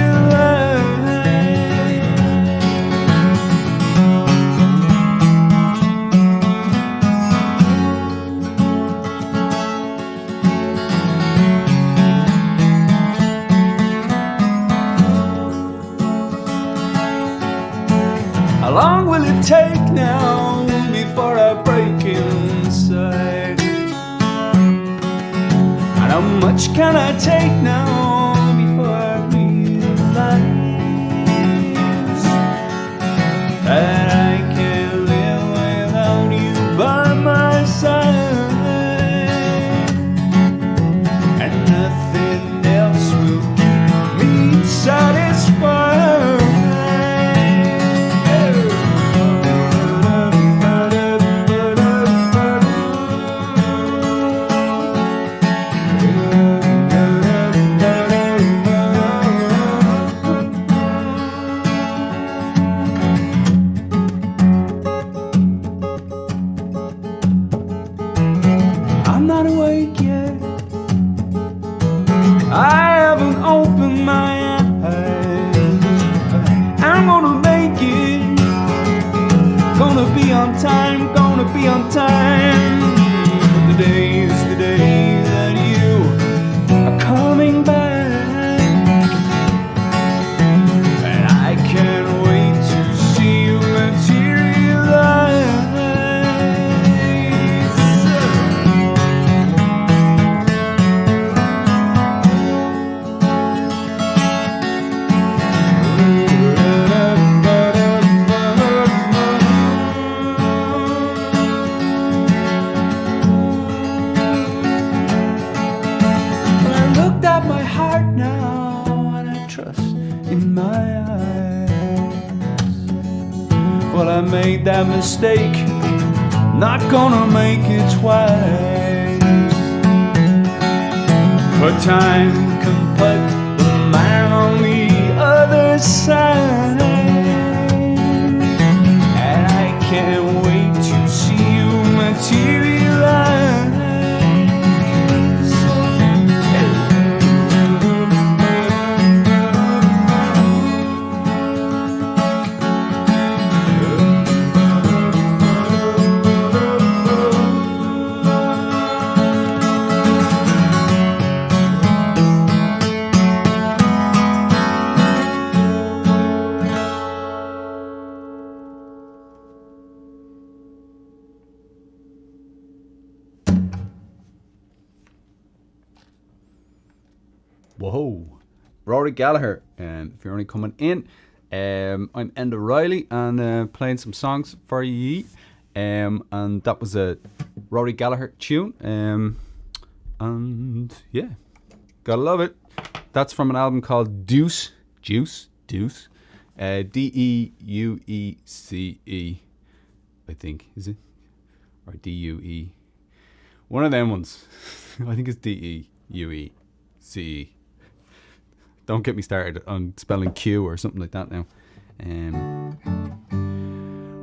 How long will it take now before I break inside? And how much can I take now before I realize that I can't live without you by my side, and nothing else will keep me satisfied. I'm not awake yet, I haven't opened my eyes. I'm gonna make it, gonna be on time, gonna be on time. But today is the day that you are coming back, and I can't wait to see you materialize. My heart now, and I trust in my eyes. Well, I made that mistake, not gonna make it twice. But time can put the man on the other side, and I can't wait to see you materialize. Whoa, Rory Gallagher. If you're only coming in, I'm Enda Reilly and playing some songs for you. And that was a Rory Gallagher tune. And yeah, gotta love it. That's from an album called Deuce, Deuce, Deuece, I think, is it? or D-U-E. One of them ones. I think it's D-E-U-E-C-E. Don't get me started on spelling Q or something like that now.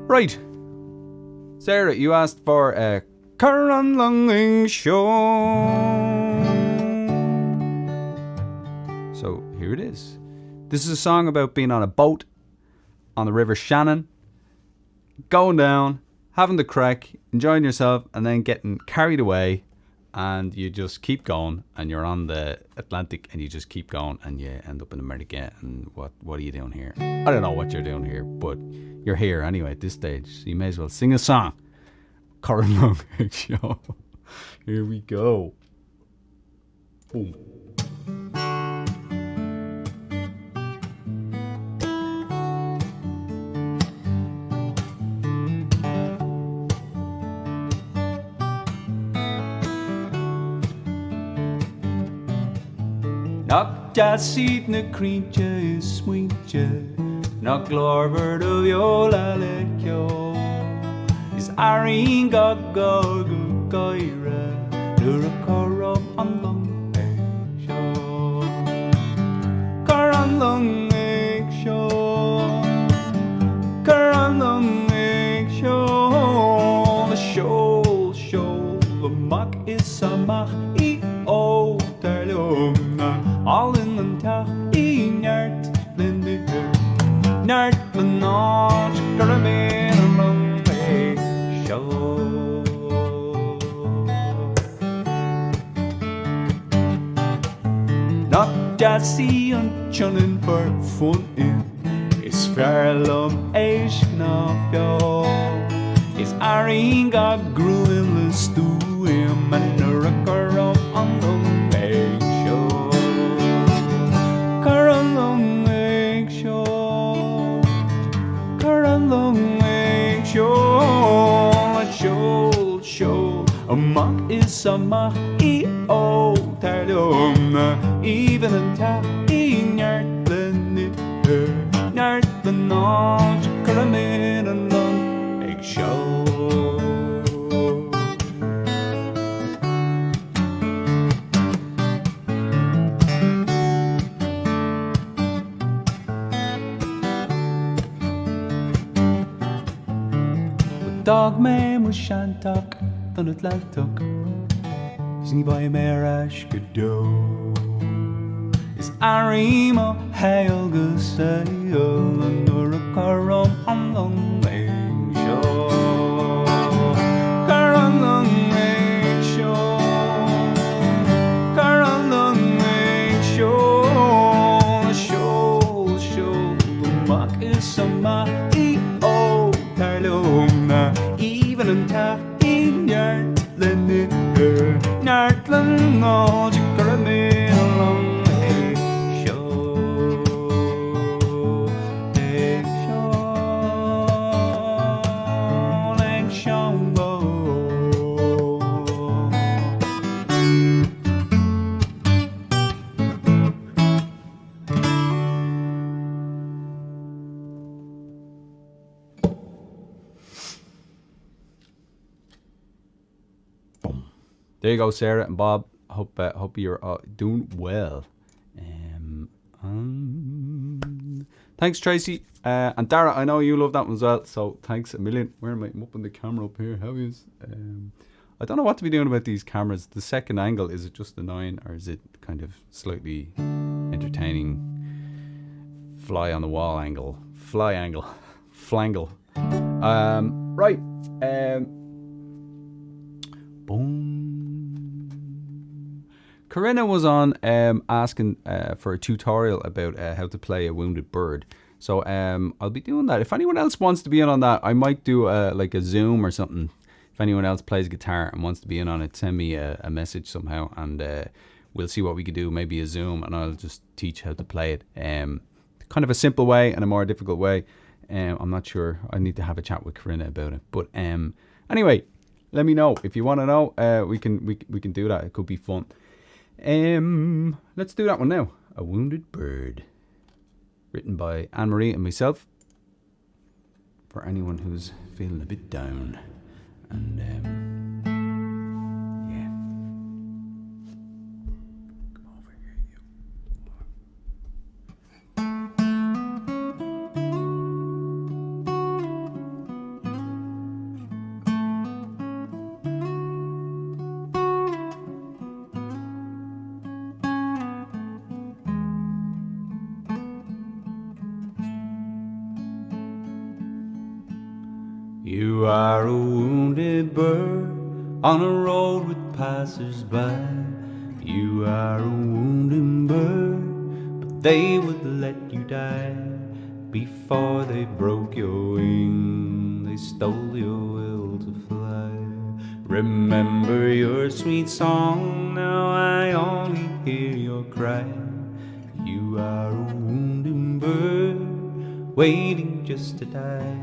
Right. Sarah, you asked for a Cuir An Longing Show. So here it is. This is a song about being on a boat on the River Shannon, going down, having the crack, enjoying yourself, and then getting carried away, and you just keep going, and you're on the Atlantic, and you just keep going, and you end up in America. And what are you doing here? I don't know what you're doing here, but you're here anyway at this stage, so you may as well sing a song. Cuir An Longing Show. Here we go. Boom. Knock just seat na creature is sweet, knock Lord of your lalekyo. Is Irene Gaga Goira, Lurakarum on long show. Cuir An Longing Show. Cuir An Longing Show. The show, the mock is a mach, oh, Tarlum, all in the tach, Nert, Lindy, Nert, the notch, Caramel, along the show. Not Jassy and chillin' for fun in, is Fairlum, Aish, Knafyo, is Irene got grew in the stew, and a rakarum on the lake show. Cuir An Longing Show. Cuir An Longing Show. Show. A mock is a mock, E-O, Tardum, even a tap, E-Nert-the-Nit, Nert-the-Notch, Caramel and Longing Show. Dog man was shantok, dan het lijkt ook. Is niet bij meer als gedoe. Is Arimo heel gezeil en door een karom aan Longing Show. Cuir An Longing Show. Cuir An Longing Show. Show. Mak is a mak, E-O, Tarlum. Even een tag in Nerdland, Nerdland, all you caramel along the show. There you go, Sarah and Bob. Hope you're doing well. Thanks, Tracy. And Dara, I know you love that one as well, so thanks a million. Where am I? I'm up on the camera up here. How is... I don't know what to be doing about these cameras. The second angle, is it just the 9, or is it kind of slightly entertaining fly on the wall angle? Fly angle. Flangle. Right. Boom. Corinna was on asking for a tutorial about how to play a wounded bird. So I'll be doing that. If anyone else wants to be in on that, I might do like a Zoom or something. If anyone else plays guitar and wants to be in on it, send me a message somehow, and we'll see what we could do. Maybe a Zoom, and I'll just teach how to play it. Kind of a simple way and a more difficult way. I'm not sure. I need to have a chat with Corinna about it. But anyway, let me know if you want to know. We can do that. It could be fun. Let's do that one now. A Wounded Bird, written by Anne-Marie and myself, for anyone who's feeling a bit down. And yeah. Come over here, you. You are a wounded bird on a road with passers-by. You are a wounded bird, but they would let you die. Before they broke your wing, they stole your will to fly. Remember your sweet song, now I only hear your cry. You are a wounded bird, waiting just to die.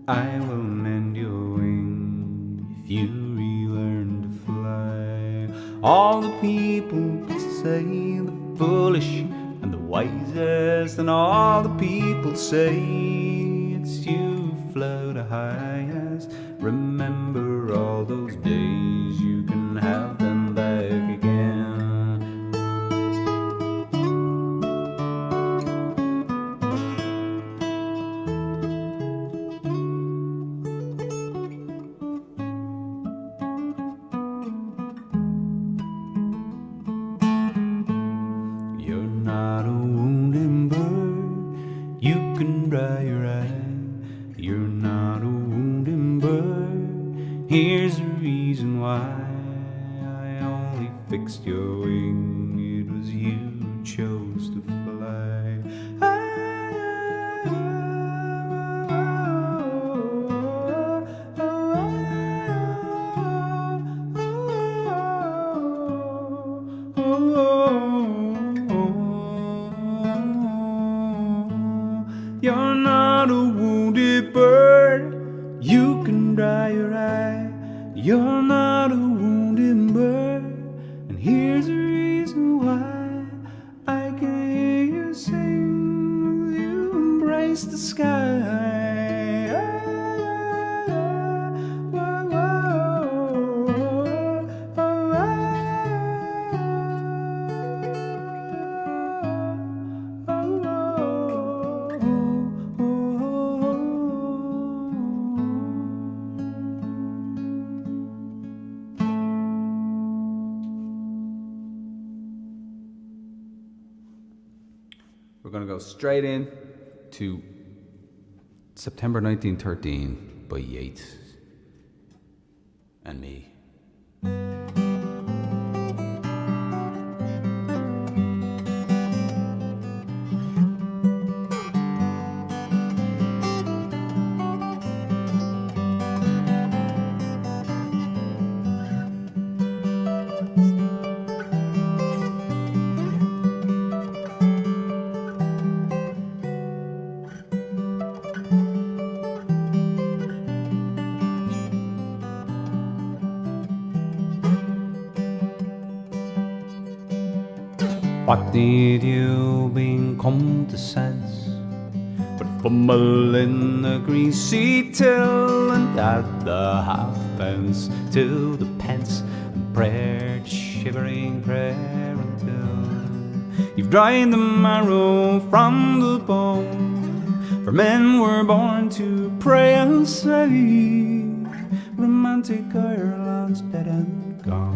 I will mend your wing if you relearn to fly. All the people say the foolish and the wisest, and all the people say it's you who flew the highest. Remember all those days, you can have them back again. Here's the reason why I only fixed your wing. It was you who chose to fly. You're not a wounded bird, you can dry your eye. You're not a wounded bird, and here's the reason why. I can hear you sing, you embrace the sky. We're going to go straight in to September 1913 by Yeats and me. What did you bring come to sense, but fumble in the greasy till, and add the halfpence to the pence, and prayer, shivering prayer, until you've dried the marrow from the bone. For men were born to pray and save. Romantic Ireland's dead and gone.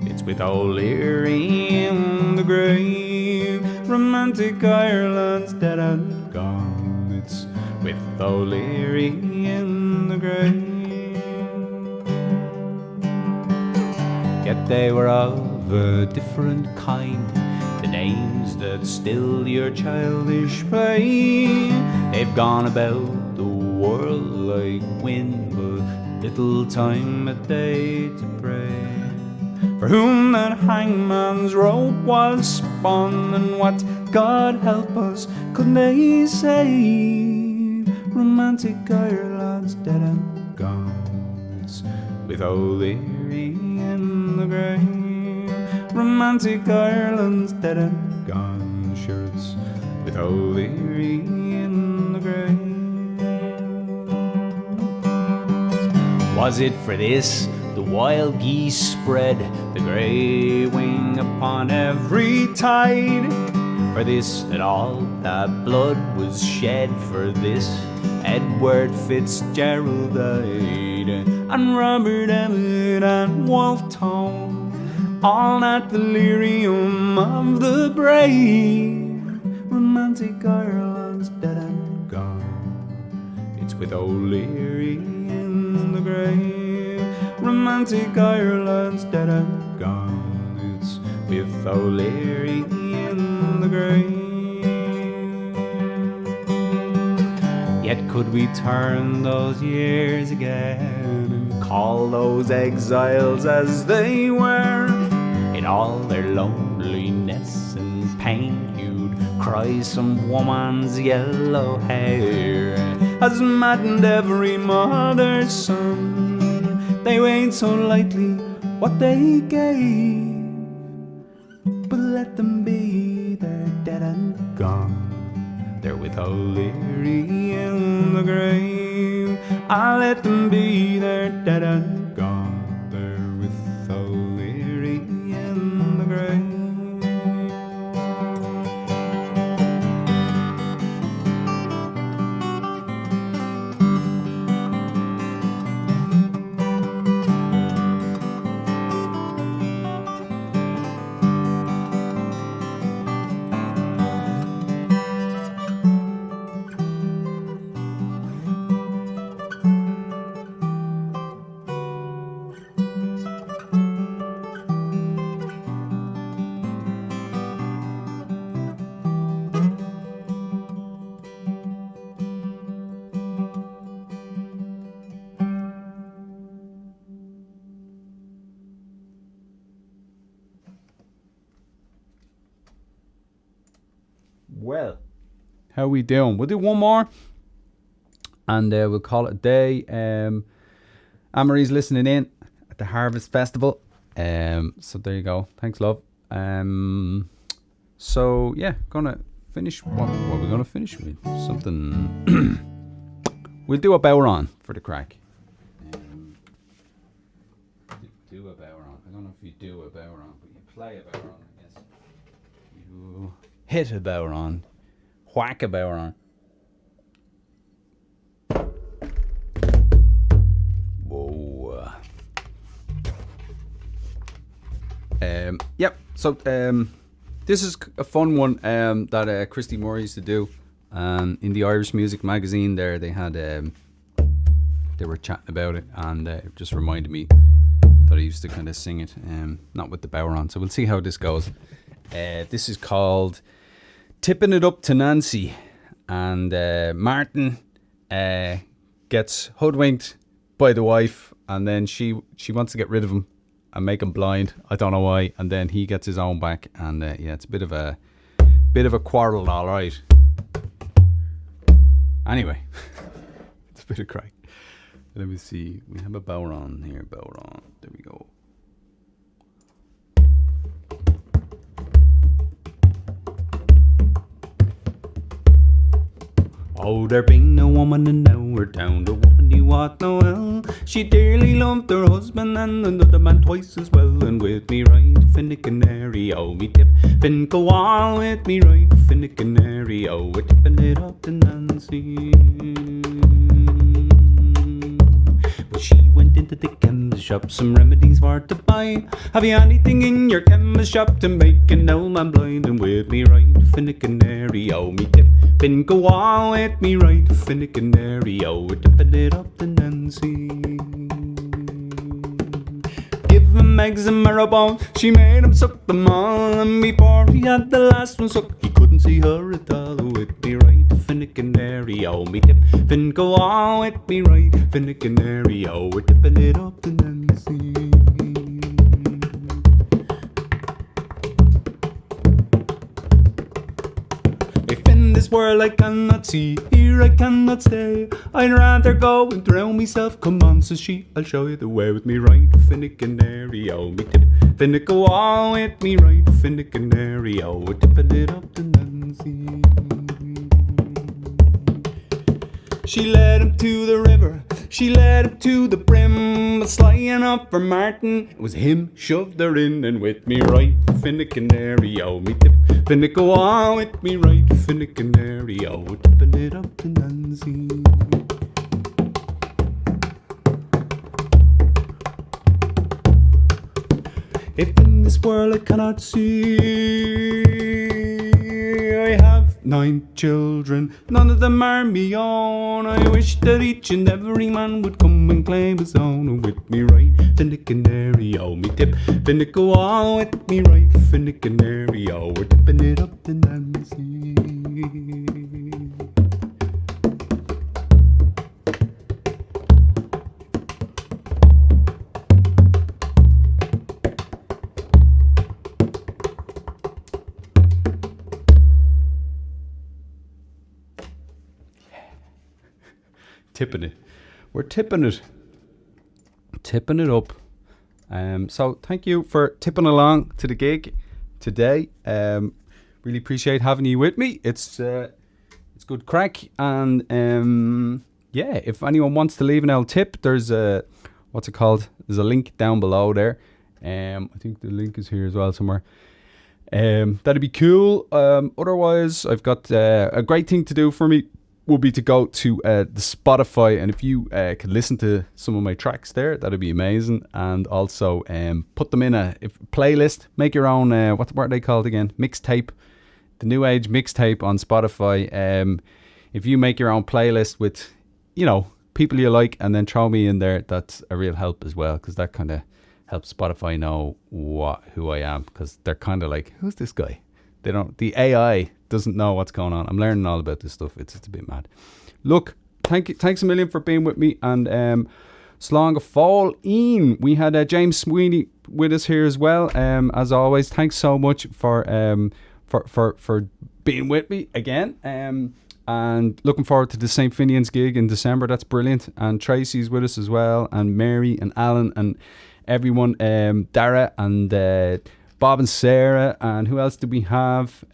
It's with O'Leary in the grave. Romantic Ireland's dead and gone. It's with O'Leary in the grave. Yet they were of a different kind, the names that still your childish play. They've gone about the world like wind, but little time a day to pray. For whom that hangman's rope was spun, and what, God help us, could they save? Romantic Ireland's dead and gone. It's with O'Leary in the grave. Romantic Ireland's dead and gone. Sure, it's with O'Leary in the grave. Was it for this the wild geese spread the grey wing upon every tide? For this that all that blood was shed? For this Edward Fitzgerald died, and Robert Emmet and Wolfe Tone, all that delirium of the brave. Romantic Ireland's dead and gone. It's with O'Leary in the grave. Romantic Ireland's dead and gone. It's with O'Leary in the grave. Yet could we turn those years again and call those exiles as they were? In all their loneliness and pain, you'd cry some woman's yellow hair has maddened every mother's son. They weighed so lightly what they gave, but let them be, they're dead and gone. They're with O'Leary in the grave. I let them be, they're dead and gone. They're with O'Leary in the grave. Well, how we doing? We'll do one more and we'll call it a day. Anne-Marie's listening in at the Harvest Festival. So there you go. Thanks, love. So yeah, gonna finish. What are we gonna finish with? Something. We'll do a Bowron for the crack. Do a Bowron. I don't know if you do a Bowron, but you play a Bowron, I guess. You hit a Bowron, whack a Bowron. Whoa. Yep. So this is a fun one that Christy Moore used to do. In the Irish Music magazine, there they had they were chatting about it, and it just reminded me that I used to kind of sing it, not with the Bowron. So we'll see how this goes. This is called Tipping It Up to Nancy, and Martin gets hoodwinked by the wife, and then she wants to get rid of him and make him blind. I don't know why. And then he gets his own back, and yeah, it's a bit of a quarrel, all right. Anyway, it's a bit of crack. Let me see. We have a Bowron here. Bowron. There we go. Oh, there been a woman in our town, the woman you ought know well. She dearly loved her husband and another man twice as well. And with me right, Finnick Canary, oh me tip, Finn go on with me right, Finnick Canary, oh we're tipping it up to Nancy. Well, she went into the chemist shop, some remedies for to buy. Have you anything in your chemist shop to make an old man blind? And with me right, Finnick Canary, oh me tip, Finn go on with me right, Finnick Canary, oh we're tipping it up to Nancy. Give him eggs and marrow, she made him suck them all, and before he had the last one sucked, he couldn't see her at all. With me right, Finnick Canary, oh me tip, Finn go on with me right, Finnick Canary, oh we're tipping it up to Nancy. If in this world I cannot see, here I cannot stay, I'd rather go and drown myself. Come on, says she, I'll show you the way. With me right, Finnick Canary, oh me tip, Finnick go on with me right, Finnick Canary, oh we're tipping it up to Nancy. She led him to the river, she led him to the brim, was slying up for Martin. It was him shoved her in and with me right Finnecanary, oh me tip Finnico on with me right Finnecanary, oh we're tipping it up to Nancy. If in this world I cannot see, I have 9 children, none of them are me own. I wish that each and every man would come and claim his own. With me right, Finnecanary, oh me tip Finnico all with me right Finnecanary, oh we're tipping it up to Nancy. Tipping it. We're tipping it. Tipping it up. So thank you for tipping along to the gig today. Really appreciate having you with me. It's good crack. And yeah, if anyone wants to leave an old tip, there's a what's it called? There's a link down below there. I think the link is here as well somewhere. That'd be cool. Otherwise, I've got a great thing to do for me will be to go to the Spotify, and if you could listen to some of my tracks there, that'd be amazing. And also put them in a playlist, make your own what are they called again, mixtape, the new age mixtape on Spotify. If you make your own playlist with, you know, people you like, and then throw me in there, that's a real help as well, because that kind of helps Spotify know who I am, because they're kind of like, who's this guy? The AI doesn't know what's going on. I'm learning all about this stuff. It's a bit mad. Look, thanks a million for being with me, and slán go fóill Ian. We had James Sweeney with us here as well. As always, thanks so much for being with me again. And looking forward to the St. Finian's gig in December. That's brilliant. And Tracy's with us as well, and Mary and Alan and everyone, Dara and Bob and Sarah, and who else did we have?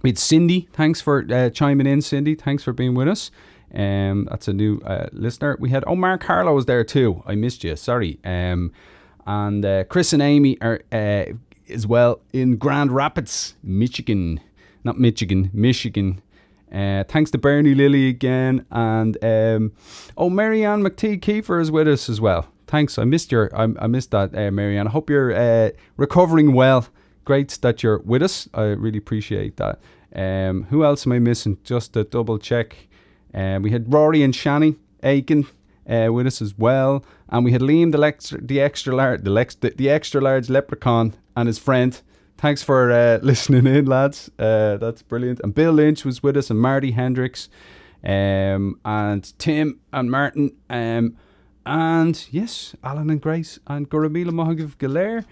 We had Cindy. Thanks for chiming in, Cindy. Thanks for being with us. That's a new listener. We had Mark Harlow was there too. I missed you. Sorry. And Chris and Amy are as well in Grand Rapids, Michigan. Not Michigan, Michigan. Thanks to Bernie Lilly again, and Marianne McTee Kiefer is with us as well. Thanks. I missed that, Marianne. I hope you're recovering well. Great that you're with us. I really appreciate that. Who else am I missing? Just to double check. We had Rory and Shani Aiken with us as well, and we had Liam the extra large leprechaun and his friend. Thanks for listening in, lads. That's brilliant. And Bill Lynch was with us, and Marty Hendricks, and Tim and Martin. And yes, Alan and Grace and Goramila Mohagiv Galer.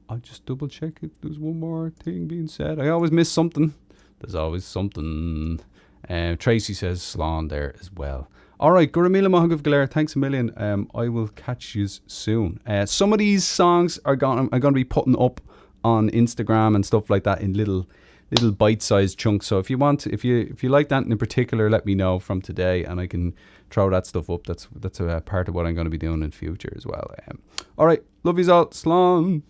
I'll just double check if there's one more thing being said. I always miss something. There's always something. Tracy says slán there as well. Alright, Goramila Mohagiv Galer, thanks a million. I will catch you soon. Some of these songs I'm going to be putting up on Instagram and stuff like that in little bite-sized chunks. So if you like that in particular, let me know from today, and I can throw that stuff up. That's a part of what I'm going to be doing in future as well. All right, love yous all. Slán.